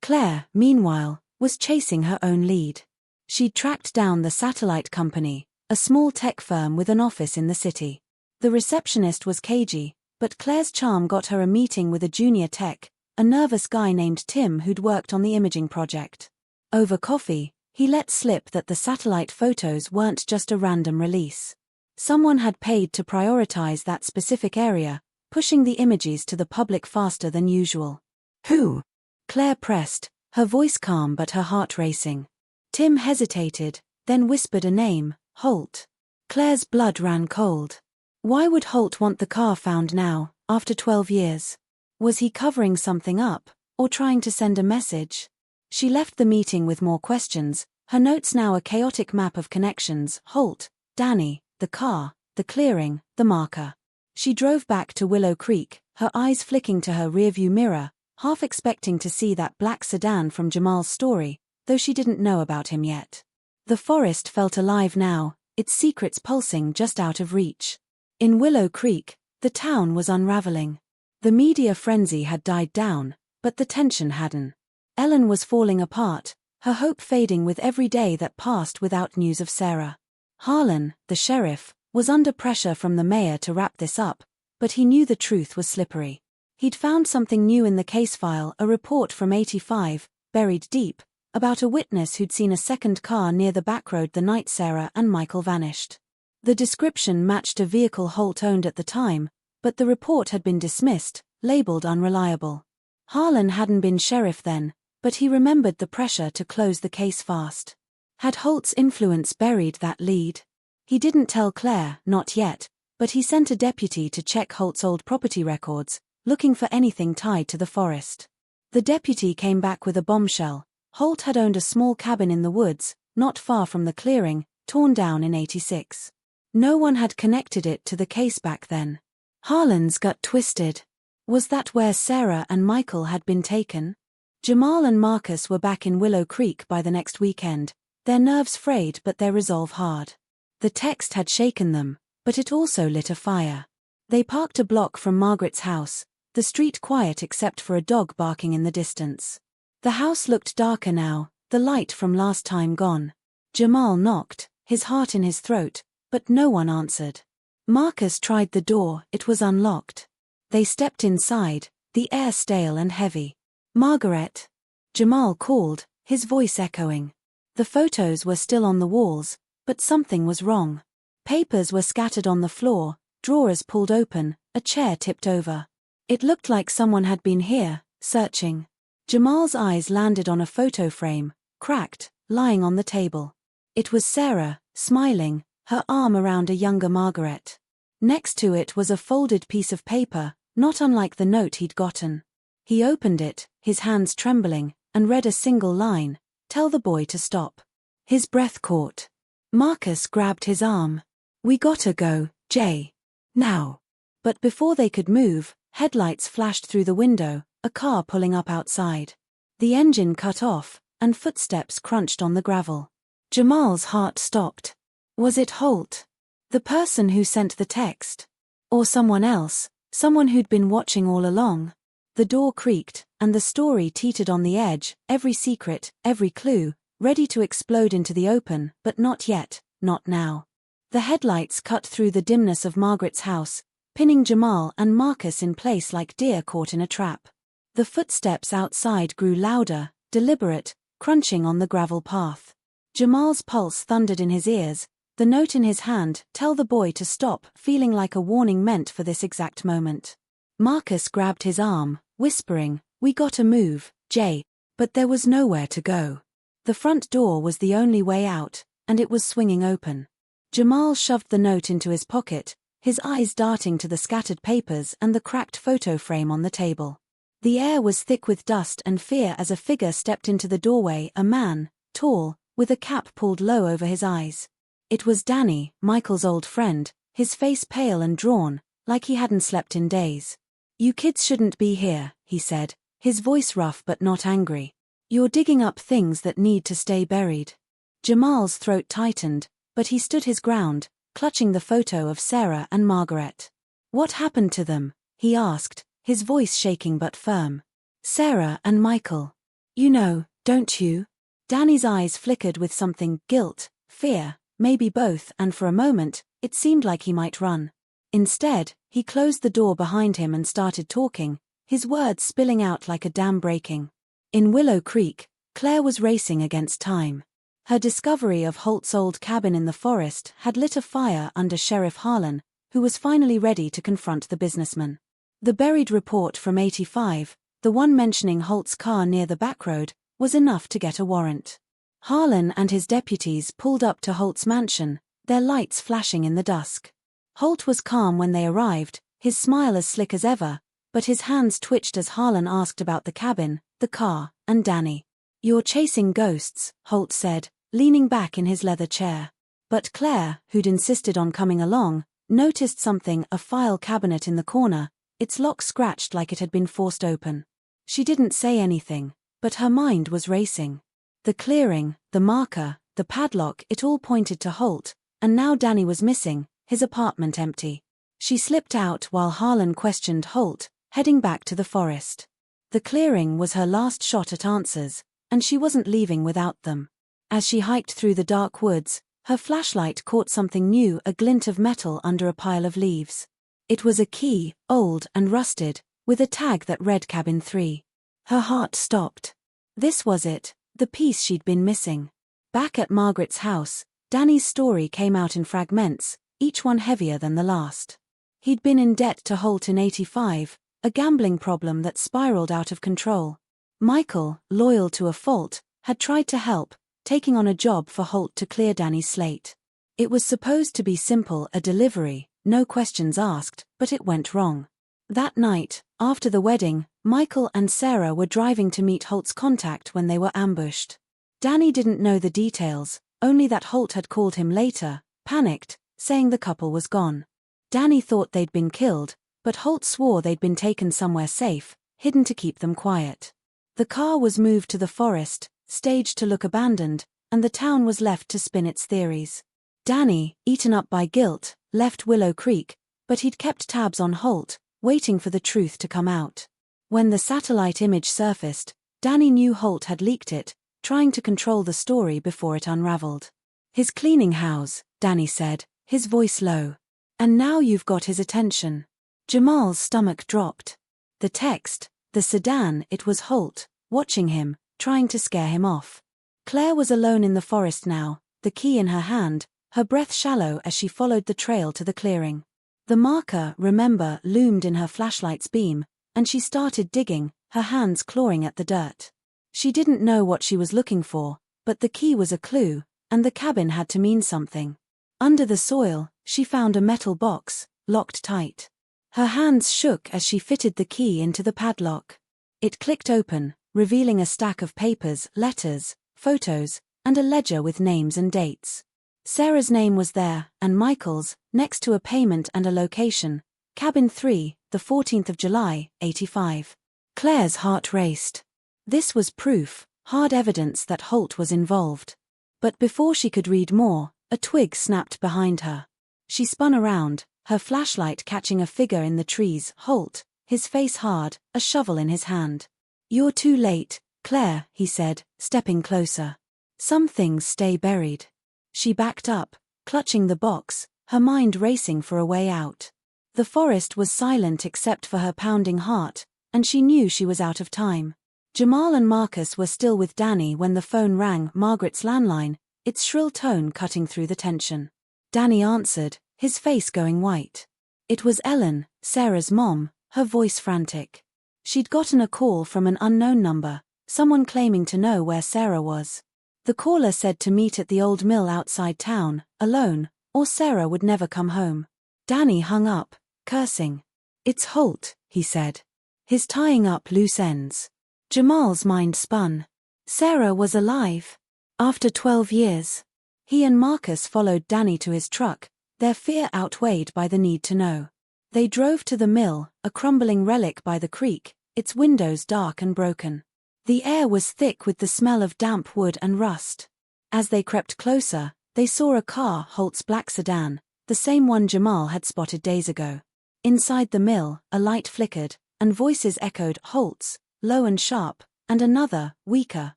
Claire, meanwhile, was chasing her own lead. She'd tracked down the Satellite Company, a small tech firm with an office in the city. The receptionist was cagey, but Claire's charm got her a meeting with a junior tech, a nervous guy named Tim who'd worked on the imaging project. Over coffee, he let slip that the satellite photos weren't just a random release. Someone had paid to prioritize that specific area, pushing the images to the public faster than usual. Who? Claire pressed, her voice calm but her heart racing. Tim hesitated, then whispered a name, Holt. Claire's blood ran cold. Why would Holt want the car found now, after 12 years? Was he covering something up, or trying to send a message? She left the meeting with more questions, her notes now a chaotic map of connections: Holt, Danny, the car, the clearing, the marker. She drove back to Willow Creek, her eyes flicking to her rearview mirror, half expecting to see that black sedan from Jamal's story, though she didn't know about him yet. The forest felt alive now, its secrets pulsing just out of reach. In Willow Creek, the town was unraveling. The media frenzy had died down, but the tension hadn't. Ellen was falling apart, her hope fading with every day that passed without news of Sarah. Harlan, the sheriff, was under pressure from the mayor to wrap this up, but he knew the truth was slippery. He'd found something new in the case file, a report from 85, buried deep, about a witness who'd seen a second car near the backroad the night Sarah and Michael vanished. The description matched a vehicle Holt owned at the time, but the report had been dismissed, labeled unreliable. Harlan hadn't been sheriff then, but he remembered the pressure to close the case fast. Had Holt's influence buried that lead? He didn't tell Claire, not yet, but he sent a deputy to check Holt's old property records, looking for anything tied to the forest. The deputy came back with a bombshell. Holt had owned a small cabin in the woods, not far from the clearing, torn down in 86. No one had connected it to the case back then. Harlan's gut twisted. Was that where Sarah and Michael had been taken? Jamal and Marcus were back in Willow Creek by the next weekend, their nerves frayed but their resolve hard. The text had shaken them, but it also lit a fire. They parked a block from Margaret's house, the street quiet except for a dog barking in the distance. The house looked darker now, the light from last time gone. Jamal knocked, his heart in his throat, but no one answered. Marcus tried the door, it was unlocked. They stepped inside, the air stale and heavy. Margaret. Jamal called, his voice echoing. The photos were still on the walls, but something was wrong. Papers were scattered on the floor, drawers pulled open, a chair tipped over. It looked like someone had been here, searching. Jamal's eyes landed on a photo frame, cracked, lying on the table. It was Sarah, smiling, her arm around a younger Margaret. Next to it was a folded piece of paper, not unlike the note he'd gotten. He opened it, his hands trembling, and read a single line: "Tell the boy to stop." His breath caught. Marcus grabbed his arm. "We gotta go, Jay. Now." But before they could move, headlights flashed through the window, a car pulling up outside. The engine cut off, and footsteps crunched on the gravel. Jamal's heart stopped. Was it Holt? The person who sent the text? Or someone else, someone who'd been watching all along? The door creaked, and the story teetered on the edge, every secret, every clue, ready to explode into the open, but not yet, not now. The headlights cut through the dimness of Margaret's house, pinning Jamal and Marcus in place like deer caught in a trap. The footsteps outside grew louder, deliberate, crunching on the gravel path. Jamal's pulse thundered in his ears, the note in his hand, "Tell the boy to stop," feeling like a warning meant for this exact moment. Marcus grabbed his arm, whispering, "We gotta move, Jay." But there was nowhere to go. The front door was the only way out, and it was swinging open. Jamal shoved the note into his pocket, his eyes darting to the scattered papers and the cracked photo frame on the table. The air was thick with dust and fear as a figure stepped into the doorway, a man, tall, with a cap pulled low over his eyes. It was Danny, Michael's old friend, his face pale and drawn, like he hadn't slept in days. "You kids shouldn't be here," he said, his voice rough but not angry. "You're digging up things that need to stay buried." Jamal's throat tightened, but he stood his ground, clutching the photo of Sarah and Margaret. "What happened to them?" he asked, his voice shaking but firm. "Sarah and Michael. You know, don't you?" Danny's eyes flickered with something, guilt, fear, maybe both, and for a moment, it seemed like he might run. Instead, he closed the door behind him and started talking, his words spilling out like a dam breaking. In Willow Creek, Claire was racing against time. Her discovery of Holt's old cabin in the forest had lit a fire under Sheriff Harlan, who was finally ready to confront the businessman. The buried report from '85, the one mentioning Holt's car near the backroad, was enough to get a warrant. Harlan and his deputies pulled up to Holt's mansion, their lights flashing in the dusk. Holt was calm when they arrived, his smile as slick as ever, but his hands twitched as Harlan asked about the cabin, the car, and Danny. "You're chasing ghosts," Holt said, leaning back in his leather chair. But Claire, who'd insisted on coming along, noticed something, a file cabinet in the corner, its lock scratched like it had been forced open. She didn't say anything, but her mind was racing. The clearing, the marker, the padlock, it all pointed to Holt, and now Danny was missing, his apartment empty. She slipped out while Harlan questioned Holt, heading back to the forest. The clearing was her last shot at answers, and she wasn't leaving without them. As she hiked through the dark woods, her flashlight caught something new, a glint of metal under a pile of leaves. It was a key, old and rusted, with a tag that read Cabin 3. Her heart stopped. This was it, the piece she'd been missing. Back at Margaret's house, Danny's story came out in fragments, each one heavier than the last. He'd been in debt to Holt in '85, a gambling problem that spiraled out of control. Michael, loyal to a fault, had tried to help, taking on a job for Holt to clear Danny's slate. It was supposed to be simple, a delivery, no questions asked, but it went wrong. That night, after the wedding, Michael and Sarah were driving to meet Holt's contact when they were ambushed. Danny didn't know the details, only that Holt had called him later, panicked, saying the couple was gone. Danny thought they'd been killed, but Holt swore they'd been taken somewhere safe, hidden to keep them quiet. The car was moved to the forest, staged to look abandoned, and the town was left to spin its theories. Danny, eaten up by guilt, left Willow Creek, but he'd kept tabs on Holt, waiting for the truth to come out. When the satellite image surfaced, Danny knew Holt had leaked it, trying to control the story before it unraveled. "His cleaning house," Danny said, his voice low. "And now you've got his attention." Jamal's stomach dropped. The text, the sedan, it was Holt, watching him, trying to scare him off. Claire was alone in the forest now, the key in her hand, her breath shallow as she followed the trail to the clearing. The marker, remember, loomed in her flashlight's beam, and she started digging, her hands clawing at the dirt. She didn't know what she was looking for, but the key was a clue, and the cabin had to mean something. Under the soil, she found a metal box, locked tight. Her hands shook as she fitted the key into the padlock. It clicked open, revealing a stack of papers, letters, photos, and a ledger with names and dates. Sarah's name was there, and Michael's, next to a payment and a location, Cabin 3, the 14th of July, '85. Claire's heart raced. This was proof, hard evidence that Holt was involved. But before she could read more, a twig snapped behind her. She spun around, her flashlight catching a figure in the trees, Holt, his face hard, a shovel in his hand. "You're too late, Claire," he said, stepping closer. "Some things stay buried." She backed up, clutching the box, her mind racing for a way out. The forest was silent except for her pounding heart, and she knew she was out of time. Jamal and Marcus were still with Danny when the phone rang, Margaret's landline, its shrill tone cutting through the tension. Danny answered, his face going white. It was Ellen, Sarah's mom, her voice frantic. She'd gotten a call from an unknown number, someone claiming to know where Sarah was. The caller said to meet at the old mill outside town, alone, or Sarah would never come home. Danny hung up, cursing. "It's Holt," he said. "He's tying up loose ends." Jamal's mind spun. Sarah was alive. After 12 years. He and Marcus followed Danny to his truck, their fear outweighed by the need to know. They drove to the mill, a crumbling relic by the creek, its windows dark and broken. The air was thick with the smell of damp wood and rust. As they crept closer, they saw a car, Holt's black sedan, the same one Jamal had spotted days ago. Inside the mill, a light flickered, and voices echoed Holt's, low and sharp, and another, weaker,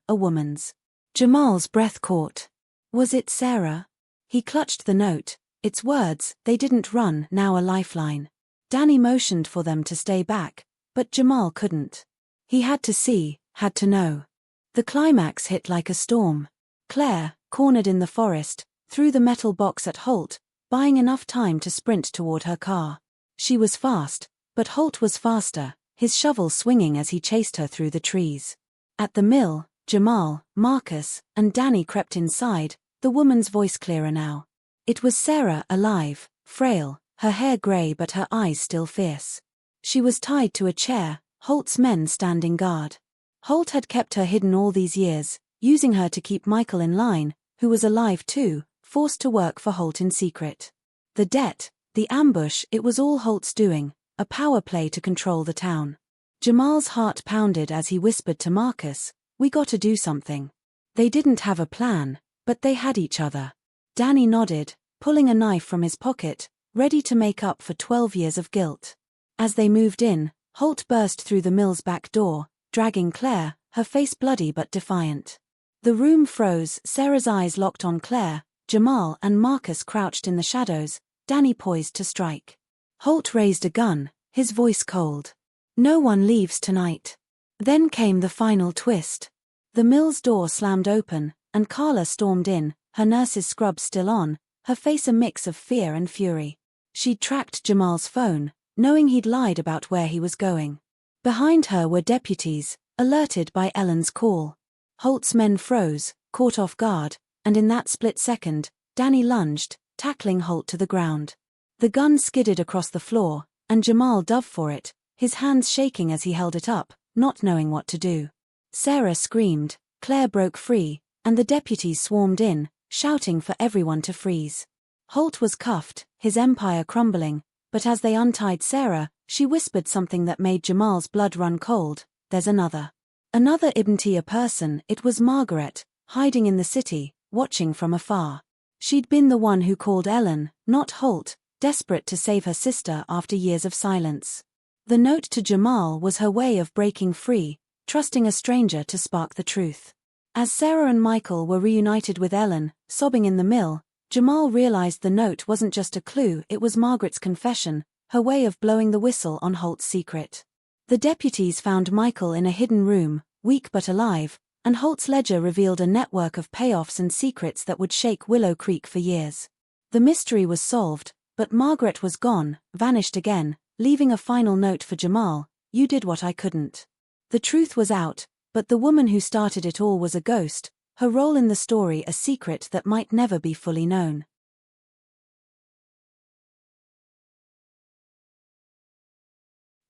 a woman's. Jamal's breath caught. Was it Sarah? He clutched the note, its words, they didn't run, now a lifeline. Danny motioned for them to stay back, but Jamal couldn't. He had to see, had to know. The climax hit like a storm. Claire, cornered in the forest, threw the metal box at Holt, buying enough time to sprint toward her car. She was fast, but Holt was faster, his shovel swinging as he chased her through the trees. At the mill, Jamal, Marcus, and Danny crept inside, the woman's voice clearer now. It was Sarah, alive, frail, her hair grey but her eyes still fierce. She was tied to a chair, Holt's men standing guard. Holt had kept her hidden all these years, using her to keep Michael in line, who was alive too, forced to work for Holt in secret. The debt, the ambush, it was all Holt's doing, a power play to control the town. Jamal's heart pounded as he whispered to Marcus, "We gotta do something." They didn't have a plan, but they had each other. Danny nodded, pulling a knife from his pocket, ready to make up for 12 years of guilt. As they moved in, Holt burst through the mill's back door, dragging Claire, her face bloody but defiant. The room froze, Sarah's eyes locked on Claire, Jamal and Marcus crouched in the shadows, Danny poised to strike. Holt raised a gun, his voice cold. "No one leaves tonight." Then came the final twist. The mill's door slammed open, and Carla stormed in, her nurse's scrubs still on, her face a mix of fear and fury. She'd tracked Jamal's phone, knowing he'd lied about where he was going. Behind her were deputies, alerted by Ellen's call. Holt's men froze, caught off guard, and in that split second, Danny lunged, tackling Holt to the ground. The gun skidded across the floor, and Jamal dove for it, his hands shaking as he held it up, not knowing what to do. Sarah screamed, Claire broke free, and the deputies swarmed in, shouting for everyone to freeze. Holt was cuffed, his empire crumbling, but as they untied Sarah, she whispered something that made Jamal's blood run cold. "There's another. Another Ibntia person." It was Margaret, hiding in the city, watching from afar. She'd been the one who called Ellen, not Holt, desperate to save her sister after years of silence. The note to Jamal was her way of breaking free, trusting a stranger to spark the truth. As Sarah and Michael were reunited with Ellen, sobbing in the mill, Jamal realized the note wasn't just a clue, it was Margaret's confession, her way of blowing the whistle on Holt's secret. The deputies found Michael in a hidden room, weak but alive, and Holt's ledger revealed a network of payoffs and secrets that would shake Willow Creek for years. The mystery was solved, but Margaret was gone, vanished again, leaving a final note for Jamal: "You did what I couldn't." The truth was out, but the woman who started it all was a ghost, her role in the story a secret that might never be fully known.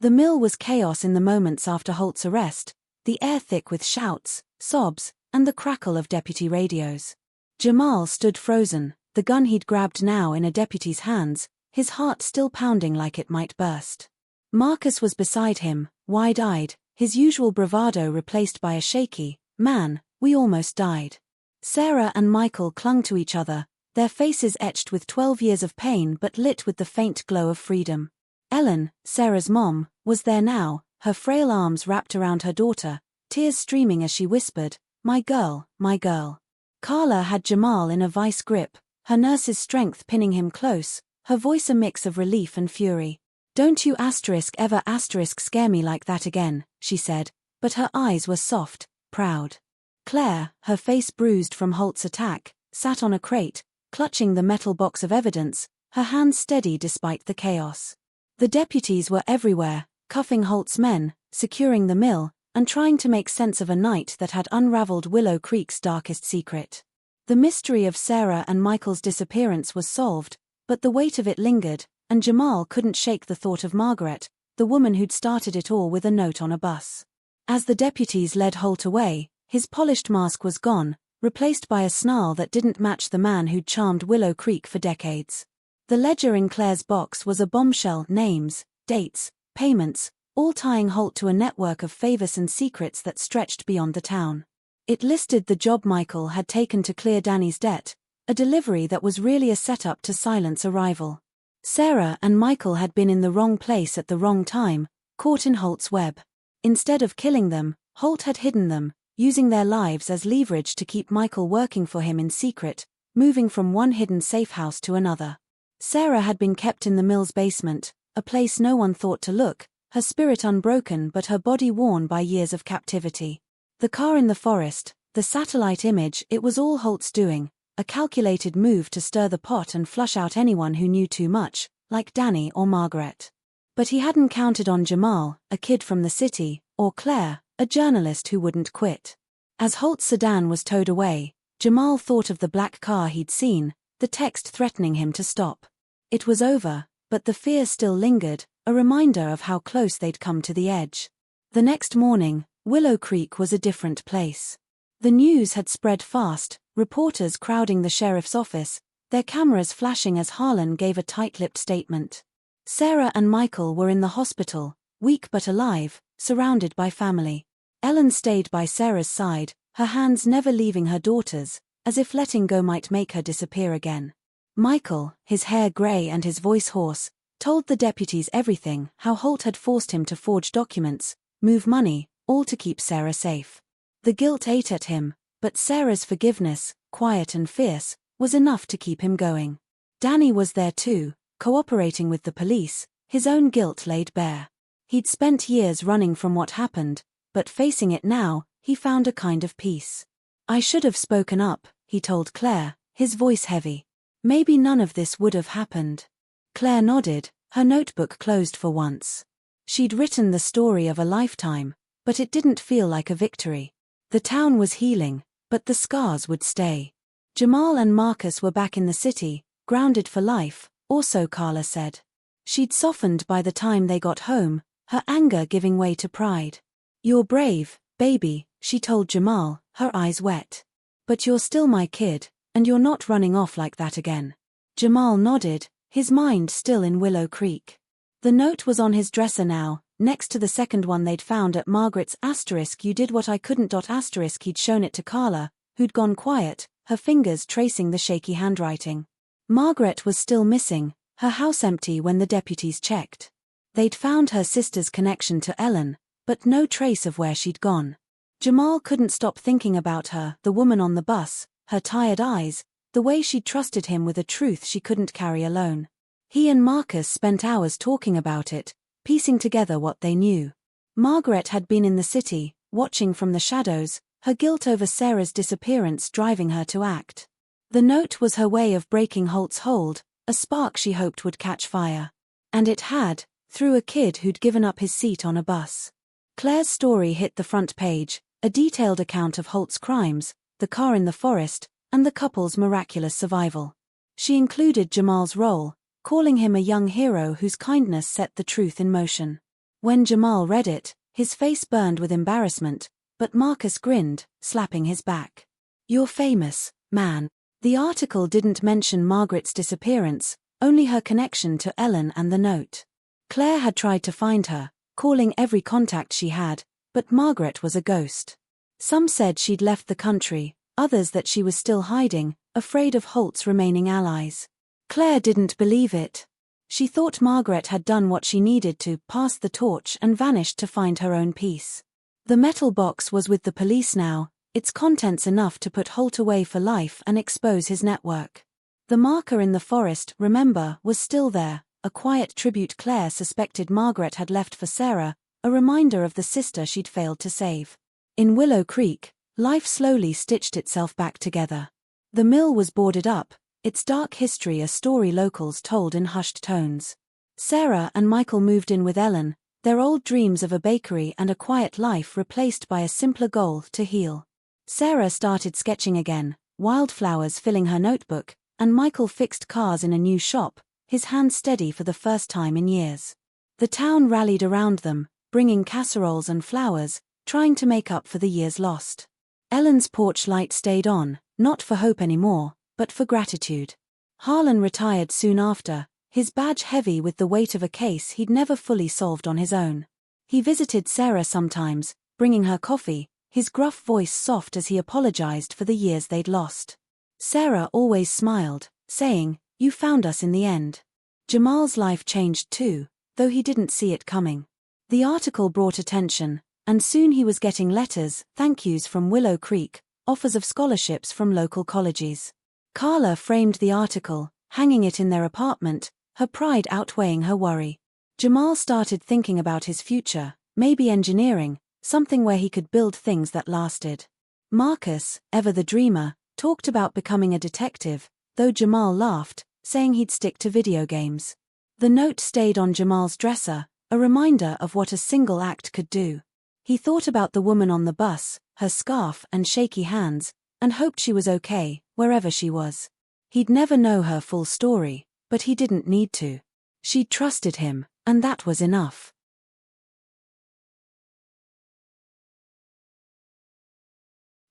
The mill was chaos in the moments after Holt's arrest, the air thick with shouts, sobs, and the crackle of deputy radios. Jamal stood frozen, the gun he'd grabbed now in a deputy's hands, his heart still pounding like it might burst. Marcus was beside him, wide-eyed, his usual bravado replaced by a shaky, "Man, we almost died." Sarah and Michael clung to each other, their faces etched with 12 years of pain but lit with the faint glow of freedom. Ellen, Sarah's mom, was there now, her frail arms wrapped around her daughter, tears streaming as she whispered, "My girl, my girl." Carla had Jamal in a vice grip, her nurse's strength pinning him close, her voice a mix of relief and fury. "Don't you ever scare me like that again," she said, but her eyes were soft, proud. Claire, her face bruised from Holt's attack, sat on a crate, clutching the metal box of evidence, her hands steady despite the chaos. The deputies were everywhere, cuffing Holt's men, securing the mill, and trying to make sense of a night that had unraveled Willow Creek's darkest secret. The mystery of Sarah and Michael's disappearance was solved, but the weight of it lingered, and Jamal couldn't shake the thought of Margaret, the woman who'd started it all with a note on a bus. As the deputies led Holt away, his polished mask was gone, replaced by a snarl that didn't match the man who'd charmed Willow Creek for decades. The ledger in Claire's box was a bombshell: names, dates, payments, all tying Holt to a network of favors and secrets that stretched beyond the town. It listed the job Michael had taken to clear Danny's debt, a delivery that was really a setup to silence a rival. Sarah and Michael had been in the wrong place at the wrong time, caught in Holt's web. Instead of killing them, Holt had hidden them, using their lives as leverage to keep Michael working for him in secret, moving from one hidden safe house to another. Sarah had been kept in the mill's basement, a place no one thought to look, her spirit unbroken but her body worn by years of captivity. The car in the forest, the satellite image, it was all Holt's doing, a calculated move to stir the pot and flush out anyone who knew too much, like Danny or Margaret. But he hadn't counted on Jamal, a kid from the city, or Claire, a journalist who wouldn't quit. As Holt's sedan was towed away, Jamal thought of the black car he'd seen, the text threatening him to stop. It was over, but the fear still lingered, a reminder of how close they'd come to the edge. The next morning, Willow Creek was a different place. The news had spread fast, reporters crowding the sheriff's office, their cameras flashing as Harlan gave a tight-lipped statement. Sarah and Michael were in the hospital, weak but alive, surrounded by family. Ellen stayed by Sarah's side, her hands never leaving her daughter's, as if letting go might make her disappear again. Michael, his hair grey and his voice hoarse, told the deputies everything, how Holt had forced him to forge documents, move money, all to keep Sarah safe. The guilt ate at him, but Sarah's forgiveness, quiet and fierce, was enough to keep him going. Danny was there too, cooperating with the police, his own guilt laid bare. He'd spent years running from what happened, but facing it now, he found a kind of peace. "I should have spoken up," he told Claire, his voice heavy. "Maybe none of this would have happened." Claire nodded, her notebook closed for once. She'd written the story of a lifetime, but it didn't feel like a victory. The town was healing, but the scars would stay. Jamal and Marcus were back in the city, grounded for life, or so Carla said. She'd softened by the time they got home, her anger giving way to pride. "You're brave, baby," she told Jamal, her eyes wet. "But you're still my kid, and you're not running off like that again." Jamal nodded, his mind still in Willow Creek. The note was on his dresser now, next to the second one they'd found at Margaret's *. "You did what I couldn't." *. He'd shown it to Carla, who'd gone quiet, her fingers tracing the shaky handwriting. Margaret was still missing, her house empty when the deputies checked. They'd found her sister's connection to Ellen, but no trace of where she'd gone. Jamal couldn't stop thinking about her, the woman on the bus, her tired eyes, the way she'd trusted him with a truth she couldn't carry alone. He and Marcus spent hours talking about it, piecing together what they knew. Margaret had been in the city, watching from the shadows, her guilt over Sarah's disappearance driving her to act. The note was her way of breaking Holt's hold, a spark she hoped would catch fire. And it had, through a kid who'd given up his seat on a bus. Claire's story hit the front page, a detailed account of Holt's crimes, the car in the forest, and the couple's miraculous survival. She included Jamal's role, calling him a young hero whose kindness set the truth in motion. When Jamal read it, his face burned with embarrassment, but Marcus grinned, slapping his back. "You're famous, man." The article didn't mention Margaret's disappearance, only her connection to Ellen and the note. Claire had tried to find her, calling every contact she had, but Margaret was a ghost. Some said she'd left the country, others that she was still hiding, afraid of Holt's remaining allies. Claire didn't believe it. She thought Margaret had done what she needed to, pass the torch, and vanished to find her own peace. The metal box was with the police now, its contents enough to put Holt away for life and expose his network. The marker in the forest, remember, was still there, a quiet tribute Claire suspected Margaret had left for Sarah, a reminder of the sister she'd failed to save. In Willow Creek, life slowly stitched itself back together. The mill was boarded up, its dark history a story locals told in hushed tones. Sarah and Michael moved in with Ellen, their old dreams of a bakery and a quiet life replaced by a simpler goal to heal. Sarah started sketching again, wildflowers filling her notebook, and Michael fixed cars in a new shop, his hand steady for the first time in years. The town rallied around them, bringing casseroles and flowers, trying to make up for the years lost. Ellen's porch light stayed on, not for hope anymore, but for gratitude. Harlan retired soon after, his badge heavy with the weight of a case he'd never fully solved on his own. He visited Sarah sometimes, bringing her coffee, his gruff voice soft as he apologized for the years they'd lost. Sarah always smiled, saying, "You found us in the end." Jamal's life changed too, though he didn't see it coming. The article brought attention, and soon he was getting letters, thank yous from Willow Creek, offers of scholarships from local colleges. Carla framed the article, hanging it in their apartment, her pride outweighing her worry. Jamal started thinking about his future, maybe engineering, something where he could build things that lasted. Marcus, ever the dreamer, talked about becoming a detective, though Jamal laughed, saying he'd stick to video games. The note stayed on Jamal's dresser, a reminder of what a single act could do. He thought about the woman on the bus, her scarf and shaky hands, and hoped she was okay, wherever she was. He'd never know her full story, but he didn't need to. She'd trusted him, and that was enough.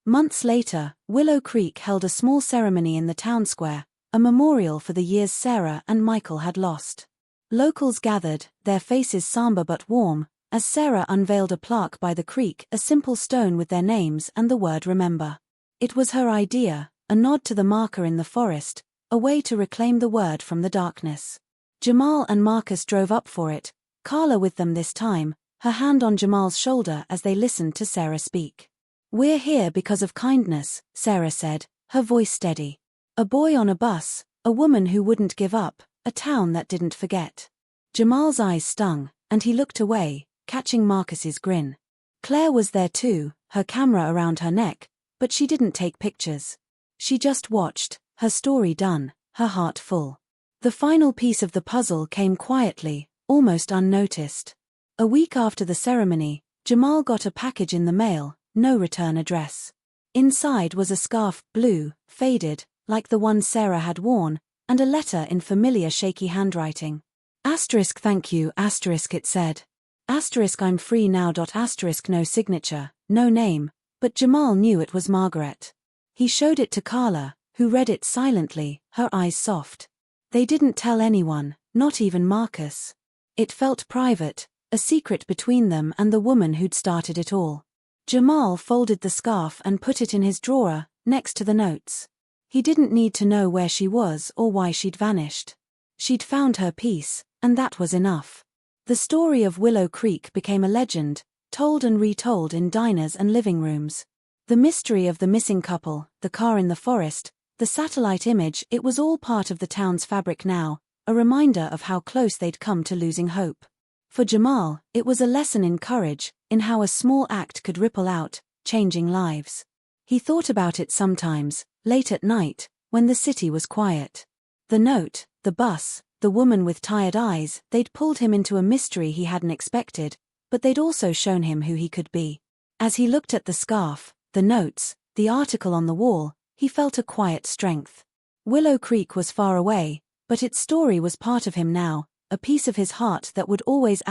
Months later, Willow Creek held a small ceremony in the town square, a memorial for the years Sarah and Michael had lost. Locals gathered, their faces somber but warm, as Sarah unveiled a plaque by the creek, a simple stone with their names and the word remember. It was her idea, a nod to the marker in the forest, a way to reclaim the word from the darkness. Jamal and Marcus drove up for it, Carla with them this time, her hand on Jamal's shoulder as they listened to Sarah speak. "We're here because of kindness," Sarah said, her voice steady. A boy on a bus, a woman who wouldn't give up, a town that didn't forget. Jamal's eyes stung, and he looked away, catching Marcus's grin. Claire was there too, her camera around her neck, but she didn't take pictures. She just watched, her story done, her heart full. The final piece of the puzzle came quietly, almost unnoticed. A week after the ceremony, Jamal got a package in the mail, no return address. Inside was a scarf, blue, faded, like the one Sarah had worn, and a letter in familiar shaky handwriting. Asterisk thank you, asterisk it said. Asterisk I'm free now. Asterisk no signature, no name, but Jamal knew it was Margaret. He showed it to Carla, who read it silently, her eyes soft. They didn't tell anyone, not even Marcus. It felt private, a secret between them and the woman who'd started it all. Jamal folded the scarf and put it in his drawer, next to the notes. He didn't need to know where she was or why she'd vanished. She'd found her peace, and that was enough. The story of Willow Creek became a legend, told and retold in diners and living rooms. The mystery of the missing couple, the car in the forest, the satellite image, it was all part of the town's fabric now, a reminder of how close they'd come to losing hope. For Jamal, it was a lesson in courage, in how a small act could ripple out, changing lives. He thought about it sometimes, late at night, when the city was quiet. The note, the bus, the woman with tired eyes, they'd pulled him into a mystery he hadn't expected, but they'd also shown him who he could be. As he looked at the scarf, the notes, the article on the wall, he felt a quiet strength. Willow Creek was far away, but its story was part of him now, a piece of his heart that would always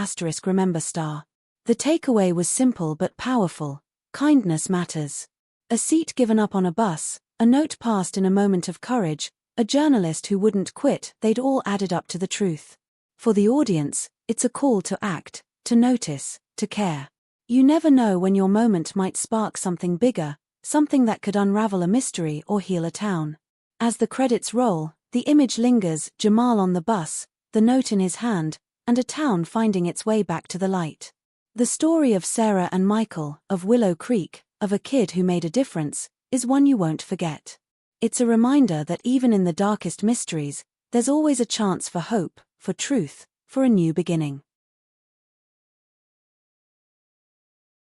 remember star. The takeaway was simple but powerful: kindness matters. A seat given up on a bus, a note passed in a moment of courage, a journalist who wouldn't quit, they'd all added up to the truth. For the audience, it's a call to act, to notice, to care. You never know when your moment might spark something bigger, something that could unravel a mystery or heal a town. As the credits roll, the image lingers, Jamal on the bus, the note in his hand, and a town finding its way back to the light. The story of Sarah and Michael, of Willow Creek, of a kid who made a difference, is one you won't forget. It's a reminder that even in the darkest mysteries, there's always a chance for hope, for truth, for a new beginning.